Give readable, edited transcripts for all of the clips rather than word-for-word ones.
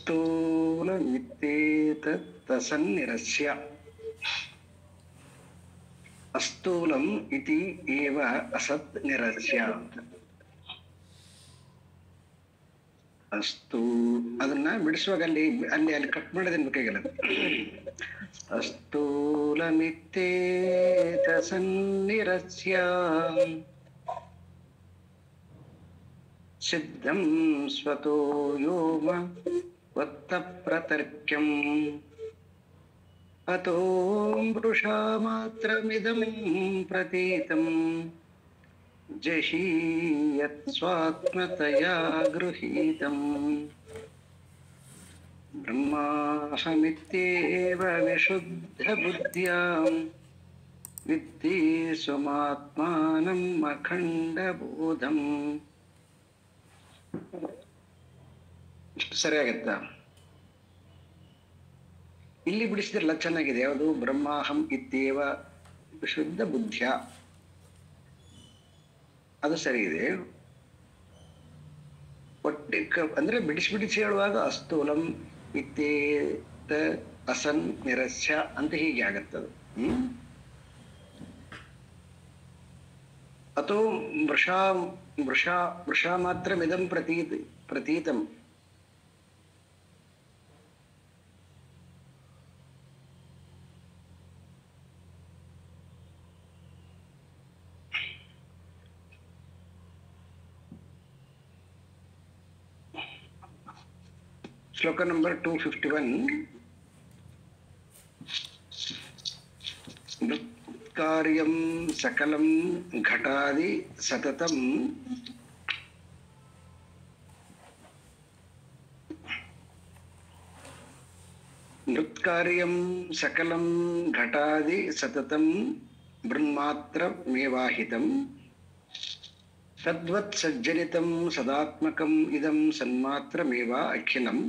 अस्थूलमित्येतत्तसन्निरस्य अस्थूलम् इति एव असत् निरस्य ಅಸ್ತು ಅದನ್ನ ಬಿಡಿಸುವಾಗ ಅಲ್ಲಿ ಅಲ್ಲಿ ಅಲ್ಲಿ ಕಟ್ ಮಾಡೋದೇನು ಬೇಕಾಗಿಲ್ಲ. ಅಸ್ಥೂಲಮಿತ್ತೇತ ಸನ್ನಿರಸ್ಯ ಸಿದ್ಧಂ ಸ್ವತೋ ಯೋಮ ವತ್ತ ಪ್ರತರ್ಕ್ಯಂ ಅತೋ ಮೃಷಾ ಮಾತ್ರಮಿದಂ ಪ್ರತೀತಂ ಜಹೀಯತ್ ಸ್ವಾತ್ಮತಯಾ ಗೃಹೀತಂ ಬ್ರಹ್ಮಾಹಮಿತ್ಯೇವ ವಿಶುದ್ಧ ಬುದ್ಧ್ಯಾಂ ವಿದ್ಧಿ ಸ್ವಮಾತ್ಮಾನಂ ಅಖಂಡ ಬೋಧಂ. ಇಷ್ಟು ಸರಿಯಾಗತ್ತಾ? ಇಲ್ಲಿ ಬಿಡಿಸಿದ್ರಲ್ಲ ಚೆನ್ನಾಗಿದೆ. ಯಾವುದು? ಬ್ರಹ್ಮಾಹಂ ಇತ್ಯೇವ ವಿಶುದ್ಧ ಬುದ್ಧಿಯ, ಅದು ಸರಿ ಇದೆ. ಒಟ್ಟಿ ಅಂದ್ರೆ ಬಿಡಿಸಿ ಹೇಳುವಾಗ ಅಸ್ಥೂಲಂ ಇತ್ಯೇತ ಅಸನ್ ನಿರಸ್ಯ ಅಂತ ಹೀಗೆ ಆಗತ್ತದು. ಅಥೋ ವೃಷಾ ಮಾತ್ರ ಮಿದಂ ಪ್ರತೀತಂ. ಶ್ಲೋಕ ನಂಬರ್ 251. ಕಾರ್ಯಂ ಸಕಲಂ ಘಟಾದಿ ಸತತಂ ನೃತ್ಕಾರ್ಯಂ ಸಕಲಂ ಘಟಾದಿ ಸತತಂ ಬೃನ್ಮಾತ್ರಮೇವಾಹಿತಂ ತದ್ವತ್ ಸಜ್ಜನಿತಂ ಸದಾತ್ಮಕಂ ಇದಂ ಸನ್ಮಾತ್ರಮೇವ ಅಖಿಲಂ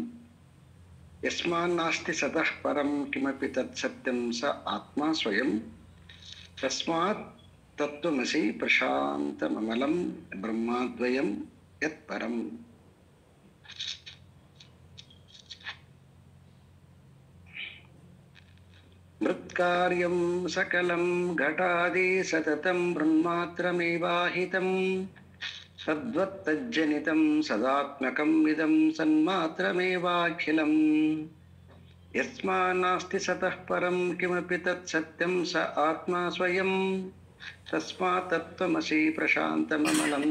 ಯಸ್ಮಾನ್ನಾಸ್ತಿ ಸತಃ ಪರಂ ಕಿಮಪಿ ತತ್ ಸತ್ಯಂ ಸ ಆತ್ಮ ಸ್ವಯಂ ತಸ್ಮಾತ್ ತತ್ವಮಸಿ ಪ್ರಶಾಂತಮಮಲಂ ಬ್ರಹ್ಮಾದ್ವಯಂ ಯತ್ ಪರಂ. ಮೃತ್ಕಾರ್ಯಂ ಸಕಲಂ ಘಟಾದಿ ಸತತಂ ಬ್ರಹ್ಮಾತ್ರಮೇವಾಹಿತಂ ತದ್ವತ್ ತಜ್ಜನಿತಂ ಸದಾತ್ಮಕಂ ಇದಂ ಸನ್ಮಾತ್ರಮೇವಾಖಿಲಂ ಯಸ್ಮಾನ್ನಾಸ್ತಿ ಸತಃ ಪರಂ ಕಿಮಪಿ ತತ್ ಸತ್ಯಂ ಸ ಆತ್ಮ ಸ್ವಯಂ ತಸ್ಮಾತ್ ತತ್ವಮಸಿ ಪ್ರಶಾಂತಮಮಲಂ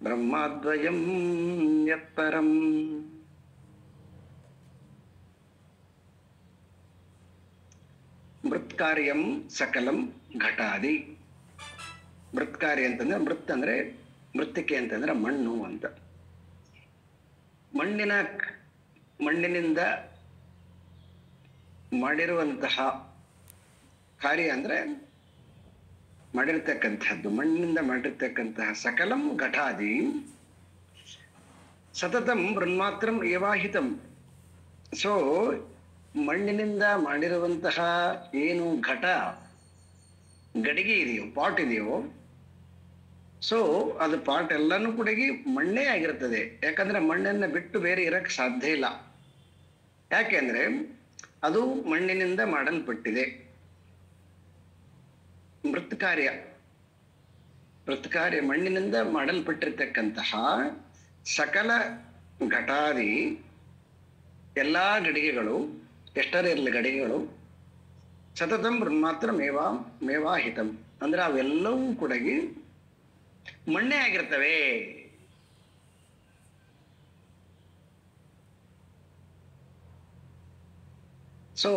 ಬ್ರಹ್ಮಾದ್ವಯಂ ಯತ್ ಪರಂ. ಮೃತ್ಕಾರ್ಯಂ ಸಕಲಂ ಘಟಾದಿ. ಮೃತ್ಕಾರ್ಯ ಅಂತಂದ್ರೆ ಮೃತ್ ಅಂದ್ರೆ ಮೃತ್ತಿಕೆ ಅಂತಂದ್ರೆ ಮಣ್ಣು ಅಂತ. ಮಣ್ಣಿನಿಂದ ಮಾಡಿರುವಂತಹ ಕಾರ್ಯ ಅಂದ್ರೆ ಮಾಡಿರ್ತಕ್ಕಂಥದ್ದು, ಮಣ್ಣಿನಿಂದ ಮಾಡಿರ್ತಕ್ಕಂತಹ ಸಕಲಂ ಘಟಾದಿ ಸತತಂ ಬ್ರಹ್ಮಾತ್ರಂ ಏವಾಹಿತಂ. ಸೊ ಮಣ್ಣಿನಿಂದ ಮಾಡಿರುವಂತಹ ಏನು ಗಡಿಗೆ ಇದೆಯೋ, ಪಾಟ್ ಇದೆಯೋ, ಸೊ ಅದು ಪಾಟ್ ಎಲ್ಲಾನು ಕೂಡ ಮಣ್ಣೇ ಆಗಿರ್ತದೆ. ಯಾಕಂದ್ರೆ ಮಣ್ಣನ್ನ ಬಿಟ್ಟು ಬೇರೆ ಇರಕ್ಕೆ ಸಾಧ್ಯ ಇಲ್ಲ. ಯಾಕೆಂದ್ರೆ ಅದು ಮಣ್ಣಿನಿಂದ ಮಾಡಲ್ಪಟ್ಟಿದೆ. ಮೃತ್ಕಾರ್ಯ ಮಣ್ಣಿನಿಂದ ಮಾಡಲ್ಪಟ್ಟಿರ್ತಕ್ಕಂತಹ ಸಕಲ ಘಟಾದಿ ಎಲ್ಲಾ ಗಡಿಗೆಗಳು, ಎಷ್ಟರೇ ಇರಲಿ ಗಡಿಗೆಗಳು, ಸತತಂ ಬ್ರಹ್ಮಾತ್ರ ಮೇವಾಹಿತಂ ಅಂದ್ರೆ ಅವೆಲ್ಲವೂ ಕೂಡ ಮಣ್ಣೇ ಆಗಿರ್ತವೆ. ಸೊ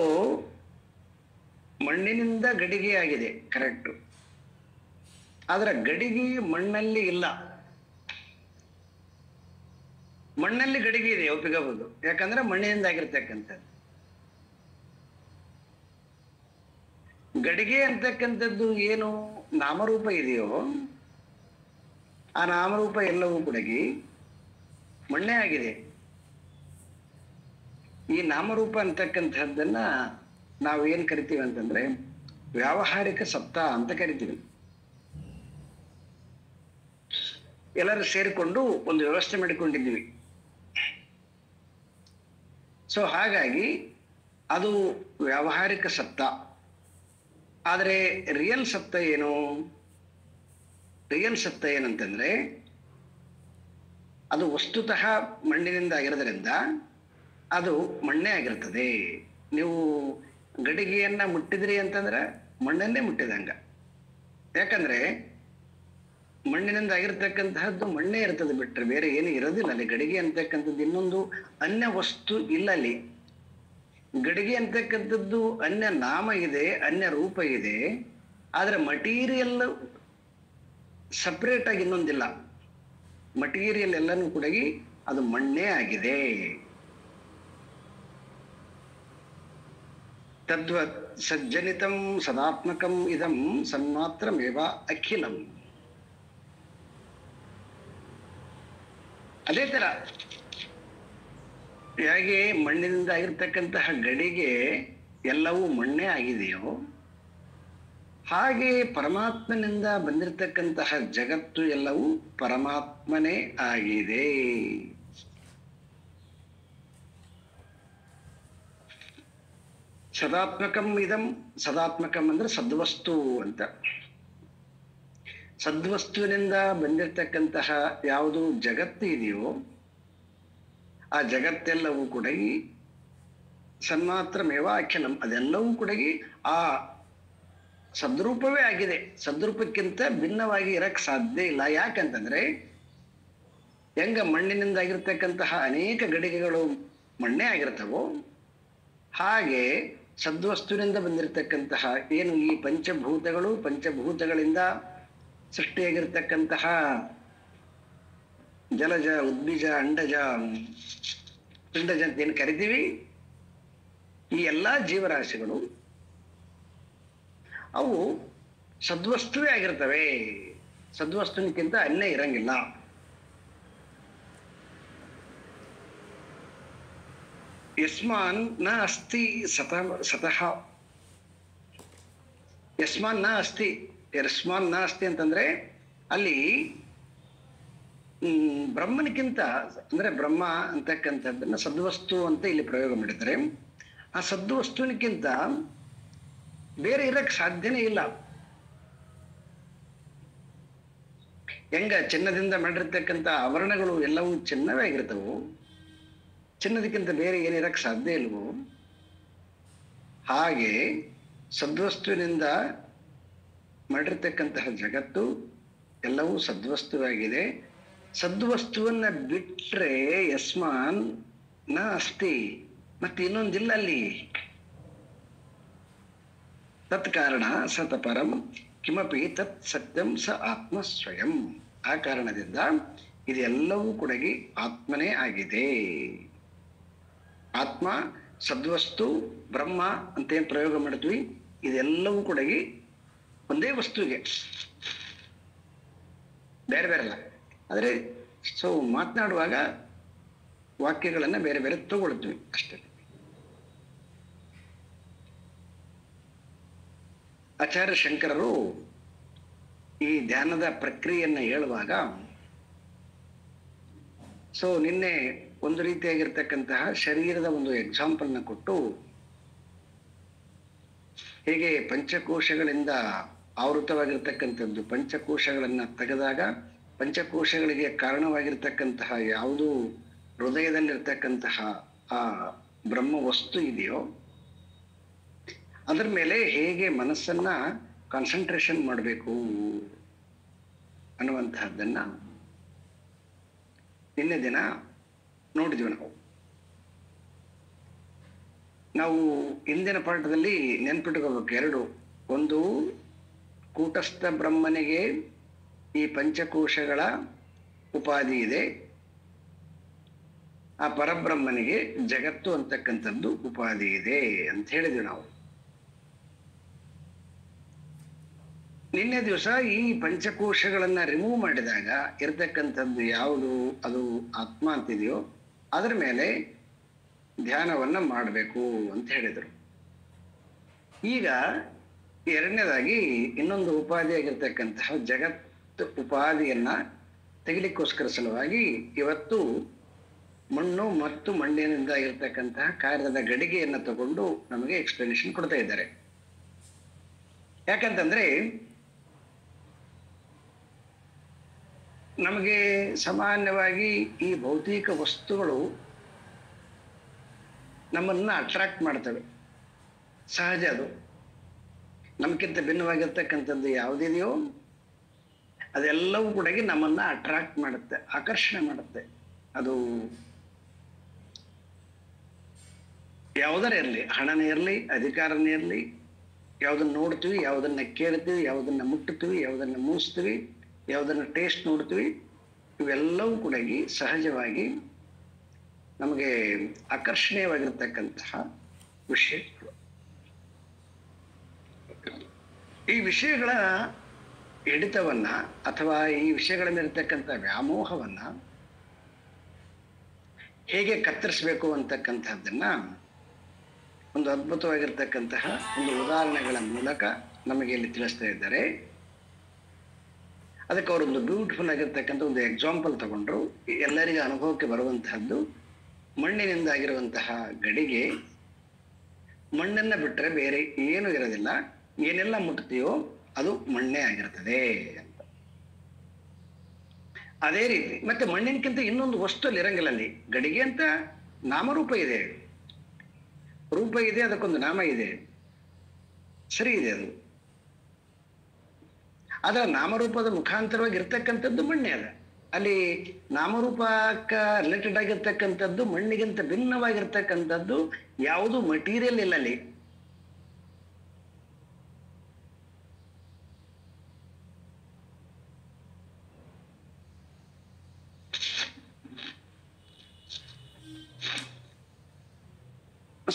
ಮಣ್ಣಿನಿಂದ ಗಡಿಗೆ ಆಗಿದೆ, ಕರೆಕ್ಟು. ಆದ್ರೆ ಗಡಿಗೆ ಮಣ್ಣಲ್ಲಿ ಇಲ್ಲ. ಮಣ್ಣಲ್ಲಿ ಗಡಿಗೆ ಇದೆ, ಒಪ್ಪಿಗಬಹುದು. ಯಾಕಂದ್ರೆ ಮಣ್ಣಿನಿಂದ ಆಗಿರ್ತಕ್ಕಂಥದ್ದು. ಗಡಿಗೆ ಅಂತಕ್ಕಂಥದ್ದು ಏನು ನಾಮರೂಪ ಇದೆಯೋ, ಆ ನಾಮರೂಪ ಎಲ್ಲವೂ ಕೂಡ ಮಣ್ಣೇ ಆಗಿದೆ. ಈ ನಾಮರೂಪ ಅಂತಕ್ಕಂಥದ್ದನ್ನ ನಾವು ಏನ್ ಕರಿತೀವಿ ಅಂತಂದ್ರೆ ವ್ಯಾವಹಾರಿಕ ಸತ್ತ ಅಂತ ಕರಿತೀವಿ. ಎಲ್ಲರೂ ಸೇರಿಕೊಂಡು ಒಂದು ವ್ಯವಸ್ಥೆ ಮಾಡಿಕೊಂಡಿದ್ದೀವಿ. ಸೊ ಹಾಗಾಗಿ ಅದು ವ್ಯಾವಹಾರಿಕ ಸತ್ತ. ಆದರೆ ರಿಯಲ್ ಸತ್ತ ಏನು? ರಿಯಲ್ ಸತ್ತ ಏನಂತಂದ್ರೆ ಅದು ವಸ್ತುತಃ ಮಣ್ಣಿನಿಂದ ಆಗಿರೋದ್ರಿಂದ ಅದು ಮಣ್ಣೇ ಆಗಿರ್ತದೆ. ನೀವು ಗಡಿಗೆಯನ್ನ ಮುಟ್ಟಿದ್ರಿ ಅಂತಂದ್ರೆ ಮಣ್ಣನ್ನೇ ಮುಟ್ಟಿದಂಗ. ಯಾಕಂದ್ರೆ ಮಣ್ಣಿನಿಂದ ಆಗಿರ್ತಕ್ಕಂತಹದ್ದು ಮಣ್ಣೇ ಇರ್ತದೆ, ಬಿಟ್ರೆ ಬೇರೆ ಏನು ಇರೋದಿಲ್ಲ ಅಲ್ಲಿ. ಗಡಿಗೆ ಅಂತಕ್ಕಂಥದ್ದು ಇನ್ನೊಂದು ಅನ್ಯ ವಸ್ತು ಇಲ್ಲ ಅಲ್ಲಿ. ಗಡಿಗೆ ಅಂತಕ್ಕಂಥದ್ದು ಅನ್ಯ ನಾಮ ಇದೆ, ಅನ್ಯ ರೂಪ ಇದೆ, ಆದ್ರೆ ಮಟೀರಿಯಲ್ ಸಪ್ರೇಟ್ ಆಗಿ ಇನ್ನೊಂದಿಲ್ಲ. ಮಟೀರಿಯಲ್ ಎಲ್ಲನೂ ಕೂಡ ಅದು ಮಣ್ಣೇ ಆಗಿದೆ. ತದ್ವತ್ ಸಜ್ಜನಿತಂ ಸದಾತ್ಮಕಂ ಇದಂ ಸನ್ಮಾತ್ರಮೇವ ಅಖಿಲಂ. ಅದೇ ತರ ಹೇಗೆ ಮಣ್ಣಿನಿಂದ ಆಗಿರ್ತಕ್ಕಂತಹ ಗಡಿಗೆ ಎಲ್ಲವೂ ಮಣ್ಣೇ ಆಗಿದೆಯೋ, ಹಾಗೆ ಪರಮಾತ್ಮನಿಂದ ಬಂದಿರತಕ್ಕಂತಹ ಜಗತ್ತು ಎಲ್ಲವೂ ಪರಮಾತ್ಮನೇ ಆಗಿದೆ. ಸದಾತ್ಮಕಂ ಇದಂ, ಸದಾತ್ಮಕಂ ಅಂದ್ರೆ ಸದ್ವಸ್ತು ಅಂತ. ಸದ್ವಸ್ತುವಿನಿಂದ ಬಂದಿರತಕ್ಕಂತಹ ಯಾವುದು ಜಗತ್ತು ಇದೆಯೋ ಆ ಜಗತ್ತೆಲ್ಲವೂ ಕೂಡ ಸನ್ಮಾತ್ರಮೇವ ಅಖಿಲಂ, ಅದೆಲ್ಲವೂ ಕೂಡ ಆ ಸದ್ರೂಪವೇ ಆಗಿದೆ. ಸದ್ರೂಪಕ್ಕಿಂತ ಭಿನ್ನವಾಗಿ ಇರಕ್ ಸಾಧ್ಯ ಇಲ್ಲ. ಯಾಕಂತಂದ್ರೆ ಹೆಂಗ ಮಣ್ಣಿನಿಂದ ಆಗಿರ್ತಕ್ಕಂತಹ ಅನೇಕ ಗಡಿಗೆಗಳು ಮಣ್ಣೇ ಆಗಿರ್ತವೋ, ಹಾಗೆ ಸದ್ವಸ್ತುವಿನಿಂದ ಬಂದಿರತಕ್ಕಂತಹ ಏನು ಈ ಪಂಚಭೂತಗಳು, ಪಂಚಭೂತಗಳಿಂದ ಸೃಷ್ಟಿಯಾಗಿರ್ತಕ್ಕಂತಹ ಜಲಜ, ಉದ್ಬೀಜ, ಅಂಡಜ, ಪಿಂಡಜ ಅಂತ ಏನು ಕರಿತೀವಿ, ಈ ಎಲ್ಲಾ ಜೀವರಾಶಿಗಳು ಅವು ಸದ್ವಸ್ತುವೇ ಆಗಿರ್ತವೆ. ಸದ್ವಸ್ತುನಿಗಿಂತ ಅನ್ಯ ಇರಂಗಿಲ್ಲ. ಯಸ್ಮಾನ್ ನ ಅಸ್ತಿ ಸತಃ. ಯಸ್ಮಾನ್ ನ ಅಸ್ತಿ, ಯಸ್ಮಾನ್ ನ ಅಸ್ತಿ ಅಂತಂದ್ರೆ ಅಲ್ಲಿ ಬ್ರಹ್ಮನಿಗಿಂತ ಅಂದ್ರೆ ಬ್ರಹ್ಮ ಅಂತಕ್ಕಂಥದ್ದನ್ನ ಸದ್ವಸ್ತು ಅಂತ ಇಲ್ಲಿ ಪ್ರಯೋಗ ಮಾಡಿದ್ದಾರೆ. ಆ ಸದ್ವಸ್ತುವಿನಕ್ಕಿಂತ ಬೇರೆ ಇರಕ್ ಸಾಧ್ಯನೇ ಇಲ್ಲ. ಹೆಂಗ ಚಿನ್ನದಿಂದ ಮಾಡಿರ್ತಕ್ಕಂಥ ಆವರಣಗಳು ಎಲ್ಲವೂ ಚಿನ್ನವೇ ಆಗಿರ್ತವು, ಚಿನ್ನದಕ್ಕಿಂತ ಬೇರೆ ಏನಿರಕ್ ಸಾಧ್ಯ ಇಲ್ವೋ, ಹಾಗೆ ಸದ್ವಸ್ತುವಿನಿಂದ ಮಾಡಿರ್ತಕ್ಕಂತಹ ಜಗತ್ತು ಎಲ್ಲವೂ ಸದ್ವಸ್ತುವಾಗಿದೆ. ಸದ್ವಸ್ತುವನ್ನ ಬಿಟ್ರೆ ಯಸ್ಮಾನ್ ನ ಅಸ್ತಿ, ಮತ್ತೆ ಇನ್ನೊಂದಿಲ್ಲ ಅಲ್ಲಿ. ತತ್ ಕಾರಣ ಸತ ಪರಂ ಕಿಮಪಿ ತತ್ ಸತ್ಯಂ ಸ ಆತ್ಮ ಸ್ವಯಂ. ಆ ಕಾರಣದಿಂದ ಇದೆಲ್ಲವೂ ಕೂಡ ಆತ್ಮನೇ ಆಗಿದೆ. ಆತ್ಮ, ಸದ್ವಸ್ತು, ಬ್ರಹ್ಮ ಅಂತೇನು ಪ್ರಯೋಗ ಮಾಡಿದ್ವಿ, ಇದೆಲ್ಲವೂ ಕೂಡ ಒಂದೇ ವಸ್ತುವಿಗೆ, ಬೇರೆ ಬೇರೆ ಅಲ್ಲ. ಆದರೆ ಸೊ ಮಾತನಾಡುವಾಗ ವಾಕ್ಯಗಳನ್ನ ಬೇರೆ ಬೇರೆ ತಗೊಳ್ತೀವಿ ಅಷ್ಟೇ. ಆಚಾರ್ಯ ಶಂಕರರು ಈ ಧ್ಯಾನದ ಪ್ರಕ್ರಿಯೆಯನ್ನ ಹೇಳುವಾಗ, ಸೊ ನಿನ್ನೆ ಒಂದು ರೀತಿಯಾಗಿರ್ತಕ್ಕಂತಹ ಶರೀರದ ಒಂದು ಎಕ್ಸಾಂಪಲ್ನ ಕೊಟ್ಟು, ಹೇಗೆ ಪಂಚಕೋಶಗಳಿಂದ ಆವೃತವಾಗಿರ್ತಕ್ಕಂಥದ್ದು, ಪಂಚಕೋಶಗಳನ್ನ ತೆಗೆದಾಗ ಪಂಚಕೋಶಗಳಿಗೆ ಕಾರಣವಾಗಿರ್ತಕ್ಕಂತಹ ಯಾವುದು ಹೃದಯದಲ್ಲಿರ್ತಕ್ಕಂತಹ ಆ ಬ್ರಹ್ಮ ವಸ್ತು ಇದೆಯೋ ಅದರ ಮೇಲೆ ಹೇಗೆ ಮನಸ್ಸನ್ನ ಕಾನ್ಸಂಟ್ರೇಷನ್ ಮಾಡಬೇಕು ಅನ್ನುವಂತಹದ್ದನ್ನ ನಿನ್ನೆ ದಿನ ನೋಡಿದ್ವಿ. ನಾವು ಹಿಂದಿನ ಪಾಠದಲ್ಲಿ ನೆನ್ಪಿಟ್ಕೋಬೇಕು ಎರಡು. ಒಂದು, ಕೂಟಸ್ಥ ಬ್ರಹ್ಮನಿಗೆ ಈ ಪಂಚಕೋಶಗಳ ಉಪಾಧಿ ಇದೆ, ಆ ಪರಬ್ರಹ್ಮನಿಗೆ ಜಗತ್ತು ಅಂತಕ್ಕಂಥದ್ದು ಉಪಾಧಿ ಇದೆ ಅಂತ ಹೇಳಿದ್ವಿ ನಾವು. ನಿನ್ನೆ ದಿವಸ ಈ ಪಂಚಕೋಶಗಳನ್ನ ರಿಮೂವ್ ಮಾಡಿದಾಗ ಇರತಕ್ಕಂಥದ್ದು ಯಾವುದು, ಅದು ಆತ್ಮ ಅಂತಿದೆಯೋ ಅದರ ಮೇಲೆ ಧ್ಯಾನವನ್ನ ಮಾಡಬೇಕು ಅಂತ ಹೇಳಿದರು. ಈಗ ಎರಡನೇದಾಗಿ ಇನ್ನೊಂದು ಉಪಾಧಿಯಾಗಿರ್ತಕ್ಕಂತಹ ಜಗತ್ ಉಪಾಧಿಯನ್ನ ತೆಗಿಲಿಕ್ಕೋಸ್ಕರ ಸಲುವಾಗಿ ಇವತ್ತು ಮಣ್ಣು ಮತ್ತು ಮಣ್ಣಿನಿಂದ ಆಗಿರ್ತಕ್ಕಂತಹ ಕಾರ್ಯದ ಗಡಿಗೆಯನ್ನು ತಗೊಂಡು ನಮಗೆ ಎಕ್ಸ್ಪ್ಲನೇಷನ್ ಕೊಡ್ತಾ ಇದ್ದಾರೆ. ಯಾಕಂತಂದ್ರೆ ನಮಗೆ ಸಾಮಾನ್ಯವಾಗಿ ಈ ಭೌತಿಕ ವಸ್ತುಗಳು ನಮ್ಮನ್ನ ಅಟ್ರಾಕ್ಟ್ ಮಾಡ್ತವೆ, ಸಹಜ. ಅದು ನಮ್ಗಿಂತ ಭಿನ್ನವಾಗಿರ್ತಕ್ಕಂಥದ್ದು ಯಾವುದಿದೆಯೋ ಅದೆಲ್ಲವೂ ಕೂಡ ನಮ್ಮನ್ನ ಅಟ್ರಾಕ್ಟ್ ಮಾಡುತ್ತೆ, ಆಕರ್ಷಣೆ ಮಾಡುತ್ತೆ. ಅದು ಯಾವುದರ ಇರಲಿ, ಹಣನೇ ಇರಲಿ, ಅಧಿಕಾರನೇ ಇರಲಿ, ಯಾವುದನ್ನ ನೋಡ್ತೀವಿ, ಯಾವುದನ್ನ ಕೇಳ್ತೀವಿ, ಯಾವುದನ್ನ ಮುಟ್ಟುತ್ತೀವಿ, ಯಾವುದನ್ನ ಮೂಸ್ತೀವಿ, ಯಾವುದನ್ನ ಟೇಸ್ಟ್ ನೋಡ್ತೀವಿ, ಇವೆಲ್ಲವೂ ಕೂಡ ಸಹಜವಾಗಿ ನಮಗೆ ಆಕರ್ಷಣೀಯವಾಗಿರ್ತಕ್ಕಂತಹ ವಿಷಯಗಳು. ಈ ವಿಷಯಗಳ ಹಿಡಿತವನ್ನ ಅಥವಾ ಈ ವಿಷಯಗಳ ಮೇಲಿರ್ತಕ್ಕಂಥ ವ್ಯಾಮೋಹವನ್ನ ಹೇಗೆ ಕತ್ತರಿಸಬೇಕು ಅಂತಕ್ಕಂಥದ್ದನ್ನ ಒಂದು ಅದ್ಭುತವಾಗಿರ್ತಕ್ಕಂತಹ ಒಂದು ಉದಾಹರಣೆಗಳ ಮೂಲಕ ನಮಗೆ ಇಲ್ಲಿ ತಿಳಿಸ್ತಾ ಇದ್ದಾರೆ. ಅದಕ್ಕೆ ಅವರೊಂದು ಬ್ಯೂಟಿಫುಲ್ ಆಗಿರ್ತಕ್ಕಂಥ ಒಂದು ಎಕ್ಸಾಂಪಲ್ ತಗೊಂಡ್ರು. ಎಲ್ಲರಿಗೂ ಅನುಭವಕ್ಕೆ ಬರುವಂತಹದ್ದು ಮಣ್ಣಿನಿಂದ ಆಗಿರುವಂತಹ ಗಡಿಗೆ. ಮಣ್ಣನ್ನ ಬಿಟ್ಟರೆ ಬೇರೆ ಏನು ಇರೋದಿಲ್ಲ, ಏನೆಲ್ಲ ಮುಟ್ತೀಯೋ ಅದು ಮಣ್ಣೇ ಆಗಿರ್ತದೆ ಅಂತ. ಅದೇ ರೀತಿ ಮತ್ತೆ ಮಣ್ಣಿನಕ್ಕಿಂತ ಇನ್ನೊಂದು ವಸ್ತು ಅಲ್ಲಿ ಇರಂಗಿಲ್ಲ. ಅಲ್ಲಿ ಗಡಿಗೆ ಅಂತ ನಾಮರೂಪ ಇದೆ, ರೂಪ ಇದೆ, ಅದಕ್ಕೊಂದು ನಾಮ ಇದೆ, ಸರಿ ಇದೆ. ಅದು ಅದರ ನಾಮರೂಪದ ಮುಖಾಂತರವಾಗಿ ಇರ್ತಕ್ಕಂಥದ್ದು ಮಣ್ಣೆ ಅದ. ಅಲ್ಲಿ ನಾಮರೂಪಕ್ಕ ರಿಲೇಟೆಡ್ ಆಗಿರ್ತಕ್ಕಂಥದ್ದು ಮಣ್ಣಿಗಿಂತ ಭಿನ್ನವಾಗಿರ್ತಕ್ಕಂಥದ್ದು ಯಾವುದು ಮಟೀರಿಯಲ್ ಇಲ್ಲ ಅಲ್ಲಿ.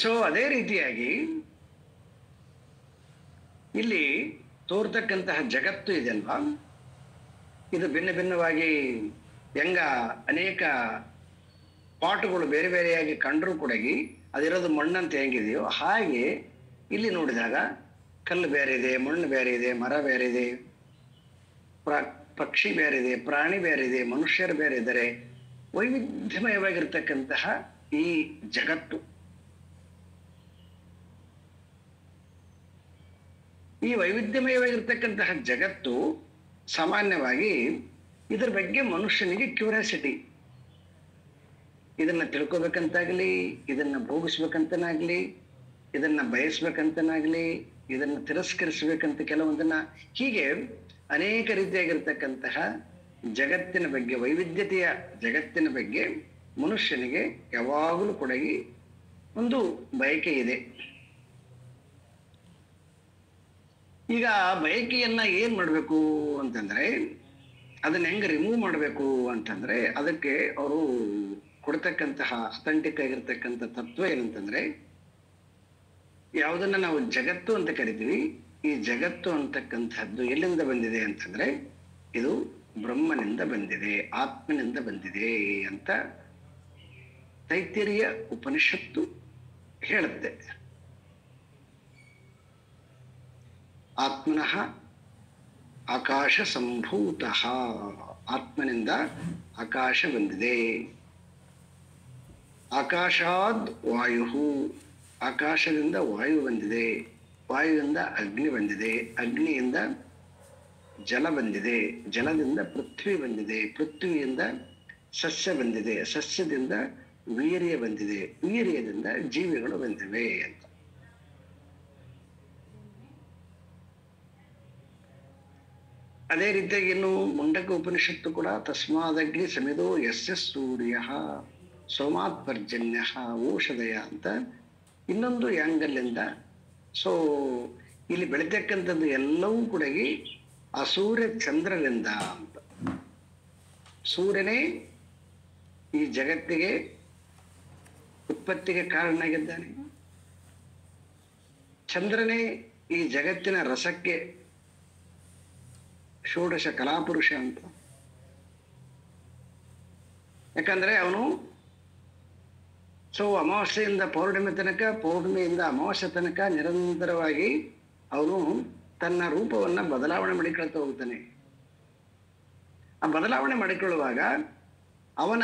ಸೊ ಅದೇ ರೀತಿಯಾಗಿ ಇಲ್ಲಿ ತೋರ್ತಕ್ಕಂತಹ ಜಗತ್ತು ಇದೆಲ್ವಾ, ಇದು ಭಿನ್ನ ಭಿನ್ನವಾಗಿ ಹೆಂಗ ಅನೇಕ ಪಾಟುಗಳು ಬೇರೆ ಬೇರೆಯಾಗಿ ಕಂಡ್ರೂ ಕೂಡ ಅದಿರೋದು ಮಣ್ಣಂತ ಹೆಂಗಿದೆಯೋ ಹಾಗೆ ಇಲ್ಲಿ ನೋಡಿದಾಗ ಕಲ್ಲು ಬೇರೆ ಇದೆ, ಮಣ್ಣು ಬೇರೆ ಇದೆ, ಮರ ಬೇರೆ ಇದೆ, ಪಕ್ಷಿ ಬೇರೆ ಇದೆ, ಪ್ರಾಣಿ ಬೇರೆ ಇದೆ, ಮನುಷ್ಯರು ಬೇರೆ ಇದ್ದಾರೆ. ವೈವಿಧ್ಯಮಯವಾಗಿರ್ತಕ್ಕಂತಹ ಈ ಜಗತ್ತು, ಈ ವೈವಿಧ್ಯಮಯವಾಗಿರ್ತಕ್ಕಂತಹ ಜಗತ್ತು ಸಾಮಾನ್ಯವಾಗಿ ಇದರ ಬಗ್ಗೆ ಮನುಷ್ಯನಿಗೆ ಕ್ಯೂರಿಯಾಸಿಟಿ. ಇದನ್ನ ತಿಳ್ಕೊಬೇಕಂತಾಗ್ಲಿ, ಇದನ್ನ ಭೋಗಿಸ್ಬೇಕಂತನಾಗ್ಲಿ, ಇದನ್ನ ಬಯಸ್ಬೇಕಂತನಾಗ್ಲಿ, ಇದನ್ನ ತಿರಸ್ಕರಿಸ್ಬೇಕಂತ ಕೆಲವೊಂದನ್ನ, ಹೀಗೆ ಅನೇಕ ರೀತಿಯಾಗಿರ್ತಕ್ಕಂತಹ ಜಗತ್ತಿನ ಬಗ್ಗೆ, ವೈವಿಧ್ಯತೆಯ ಜಗತ್ತಿನ ಬಗ್ಗೆ ಮನುಷ್ಯನಿಗೆ ಯಾವಾಗಲೂ ಕೂಡ ಒಂದು ಬಯಕೆ ಇದೆ. ಈಗ ಬಯಕೆಯನ್ನ ಏನ್ ಮಾಡ್ಬೇಕು ಅಂತಂದ್ರೆ, ಅದನ್ನ ಹೆಂಗ್ ರಿಮೂವ್ ಮಾಡ್ಬೇಕು ಅಂತಂದ್ರೆ, ಅದಕ್ಕೆ ಅವರು ಕೊಡ್ತಕ್ಕಂತಹ ಅಥೆಂಟಿಕ್ ಆಗಿರ್ತಕ್ಕಂಥ ತತ್ವ ಏನಂತಂದ್ರೆ, ಯಾವುದನ್ನ ನಾವು ಜಗತ್ತು ಅಂತ ಕರಿತೀವಿ, ಈ ಜಗತ್ತು ಅಂತಕ್ಕಂಥದ್ದು ಎಲ್ಲಿಂದ ಬಂದಿದೆ ಅಂತಂದ್ರೆ ಇದು ಬ್ರಹ್ಮನಿಂದ ಬಂದಿದೆ, ಆತ್ಮನಿಂದ ಬಂದಿದೆ ಅಂತ ತೈತ್ತಿರೀಯ ಉಪನಿಷತ್ತು ಹೇಳುತ್ತೆ. ಆತ್ಮನಃ ಆಕಾಶ ಸಂಭೂತಃ, ಆತ್ಮನಿಂದ ಆಕಾಶ ಬಂದಿದೆ. ಆಕಾಶಾದ್ ವಾಯು, ಆಕಾಶದಿಂದ ವಾಯು ಬಂದಿದೆ, ವಾಯುವಿಂದ ಅಗ್ನಿ ಬಂದಿದೆ, ಅಗ್ನಿಯಿಂದ ಜಲ ಬಂದಿದೆ, ಜಲದಿಂದ ಪೃಥ್ವಿ ಬಂದಿದೆ, ಪೃಥ್ವಿಯಿಂದ ಸಸ್ಯ ಬಂದಿದೆ, ಸಸ್ಯದಿಂದ ವೀರ್ಯ ಬಂದಿದೆ, ವೀರ್ಯದಿಂದ ಜೀವಿಗಳು ಬಂದಿವೆ ಅಂತ. ಅದೇ ರೀತಿಯಾಗಿ ಇನ್ನು ಮುಂಡಕ ಉಪನಿಷತ್ತು ಕೂಡ ತಸ್ಮಾದಗ್ನಿ ಸಮಿದೋ ಯಸ್ಯ ಸೂರ್ಯ ಸೋಮಾತ್ ಪರ್ಜನ್ಯ ಔಷಧಯ ಅಂತ ಇನ್ನೊಂದು ಆ್ಯಂಗಲ್ಲಿಂದ. ಸೊ ಇಲ್ಲಿ ಬೆಳಿತಕ್ಕಂಥದ್ದು ಎಲ್ಲವೂ ಕೂಡ ಆ ಸೂರ್ಯ ಚಂದ್ರನಿಂದ ಅಂತ. ಸೂರ್ಯನೇ ಈ ಜಗತ್ತಿಗೆ ಉತ್ಪತ್ತಿಗೆ ಕಾರಣ ಆಗಿದ್ದಾನೆ, ಚಂದ್ರನೇ ಈ ಜಗತ್ತಿನ ರಸಕ್ಕೆ ಷೋಡಶ ಕಲಾಪುರುಷ ಅಂತ. ಯಾಕಂದ್ರೆ ಅವನು ಅಮಾವಾಸ್ಯೆಯಿಂದ ಪೌರ್ಣಿಮೆ ತನಕ, ಪೌರ್ಣಿಮೆಯಿಂದ ಅಮಾವಾಸ್ಯೆ ತನಕ ನಿರಂತರವಾಗಿ ಅವನು ತನ್ನ ರೂಪವನ್ನ ಬದಲಾವಣೆ ಮಾಡಿಕೊಳ್ತಾ ಹೋಗ್ತಾನೆ. ಆ ಬದಲಾವಣೆ ಮಾಡಿಕೊಳ್ಳುವಾಗ ಅವನ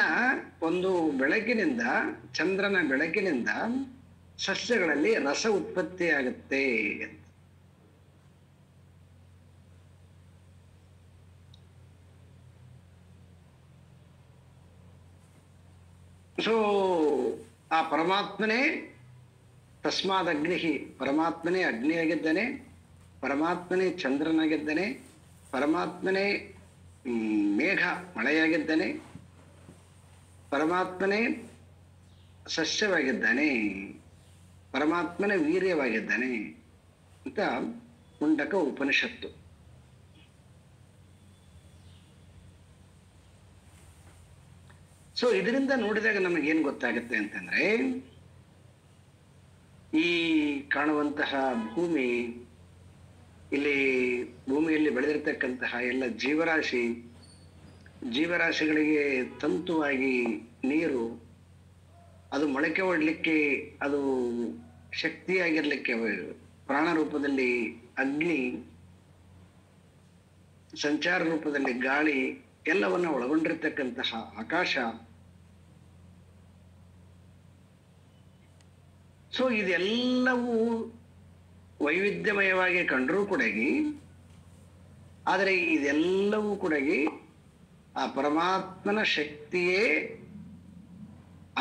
ಒಂದು ಬೆಳಕಿನಿಂದ, ಚಂದ್ರನ ಬೆಳಕಿನಿಂದ ಸಸ್ಯಗಳಲ್ಲಿ ರಸ ಉತ್ಪತ್ತಿ ಆಗುತ್ತೆ. ಸೊ ಆ ಪರಮಾತ್ಮನೇ ತಸ್ಮಾದ್ ಅಗ್ನಿ, ಪರಮಾತ್ಮನೇ ಅಗ್ನಿಯಾಗಿದ್ದಾನೆ, ಪರಮಾತ್ಮನೇ ಚಂದ್ರನಾಗಿದ್ದಾನೆ, ಪರಮಾತ್ಮನೇ ಮೇಘ ಮಳೆಯಾಗಿದ್ದಾನೆ, ಪರಮಾತ್ಮನೇ ಸಸ್ಯವಾಗಿದ್ದಾನೆ, ಪರಮಾತ್ಮನೇ ವೀರ್ಯವಾಗಿದ್ದಾನೆ ಅಂತ ಮುಂಡಕ ಉಪನಿಷತ್ತು. ಸೊ ಇದರಿಂದ ನೋಡಿದಾಗ ನಮಗೇನು ಗೊತ್ತಾಗುತ್ತೆ ಅಂತಂದ್ರೆ, ಈ ಕಾಣುವಂತಹ ಭೂಮಿ, ಇಲ್ಲಿ ಭೂಮಿಯಲ್ಲಿ ಬೆಳೆದಿರ್ತಕ್ಕಂತಹ ಎಲ್ಲ ಜೀವರಾಶಿಗಳಿಗೆ ತಂತುವಾಗಿ ನೀರು, ಅದು ಮೊಳಕೆ ಒಡ್ಲಿಕ್ಕೆ, ಅದು ಶಕ್ತಿಯಾಗಿರ್ಲಿಕ್ಕೆ ಪ್ರಾಣ ರೂಪದಲ್ಲಿ ಅಗ್ನಿ, ಸಂಚಾರ ರೂಪದಲ್ಲಿ ಗಾಳಿ, ಎಲ್ಲವನ್ನ ಒಳಗೊಂಡಿರ್ತಕ್ಕಂತಹ ಆಕಾಶ. ಸೊ ಇದೆಲ್ಲವೂ ವೈವಿಧ್ಯಮಯವಾಗಿ ಕಂಡರೂ ಕೂಡ, ಆದರೆ ಇದೆಲ್ಲವೂ ಕೂಡ ಆ ಪರಮಾತ್ಮನ ಶಕ್ತಿಯೇ,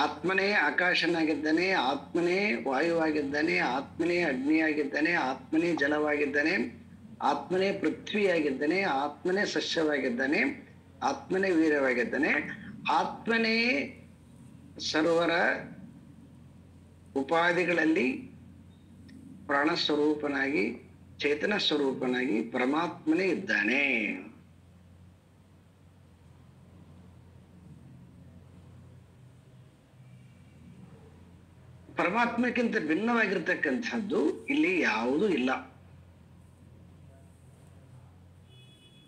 ಆತ್ಮನೇ ಆಕಾಶನಾಗಿದ್ದಾನೆ, ಆತ್ಮನೇ ವಾಯುವಾಗಿದ್ದಾನೆ, ಆತ್ಮನೇ ಅಗ್ನಿಯಾಗಿದ್ದಾನೆ, ಆತ್ಮನೇ ಜಲವಾಗಿದ್ದಾನೆ, ಆತ್ಮನೇ ಪೃಥ್ವಿಯಾಗಿದ್ದಾನೆ, ಆತ್ಮನೇ ಸಸ್ಯವಾಗಿದ್ದಾನೆ, ಆತ್ಮನೇ ವೀರ್ಯವಾಗಿದ್ದಾನೆ, ಆತ್ಮನೇ ಸರ್ವರ ಉಪಾಧಿಗಳಲ್ಲಿ ಪ್ರಾಣ ಸ್ವರೂಪನಾಗಿ, ಚೇತನ ಸ್ವರೂಪನಾಗಿ ಪರಮಾತ್ಮನೇ ಇದ್ದಾನೆ. ಪರಮಾತ್ಮಕ್ಕಿಂತ ಭಿನ್ನವಾಗಿರ್ತಕ್ಕಂಥದ್ದು ಇಲ್ಲಿ ಯಾವುದೂ ಇಲ್ಲ.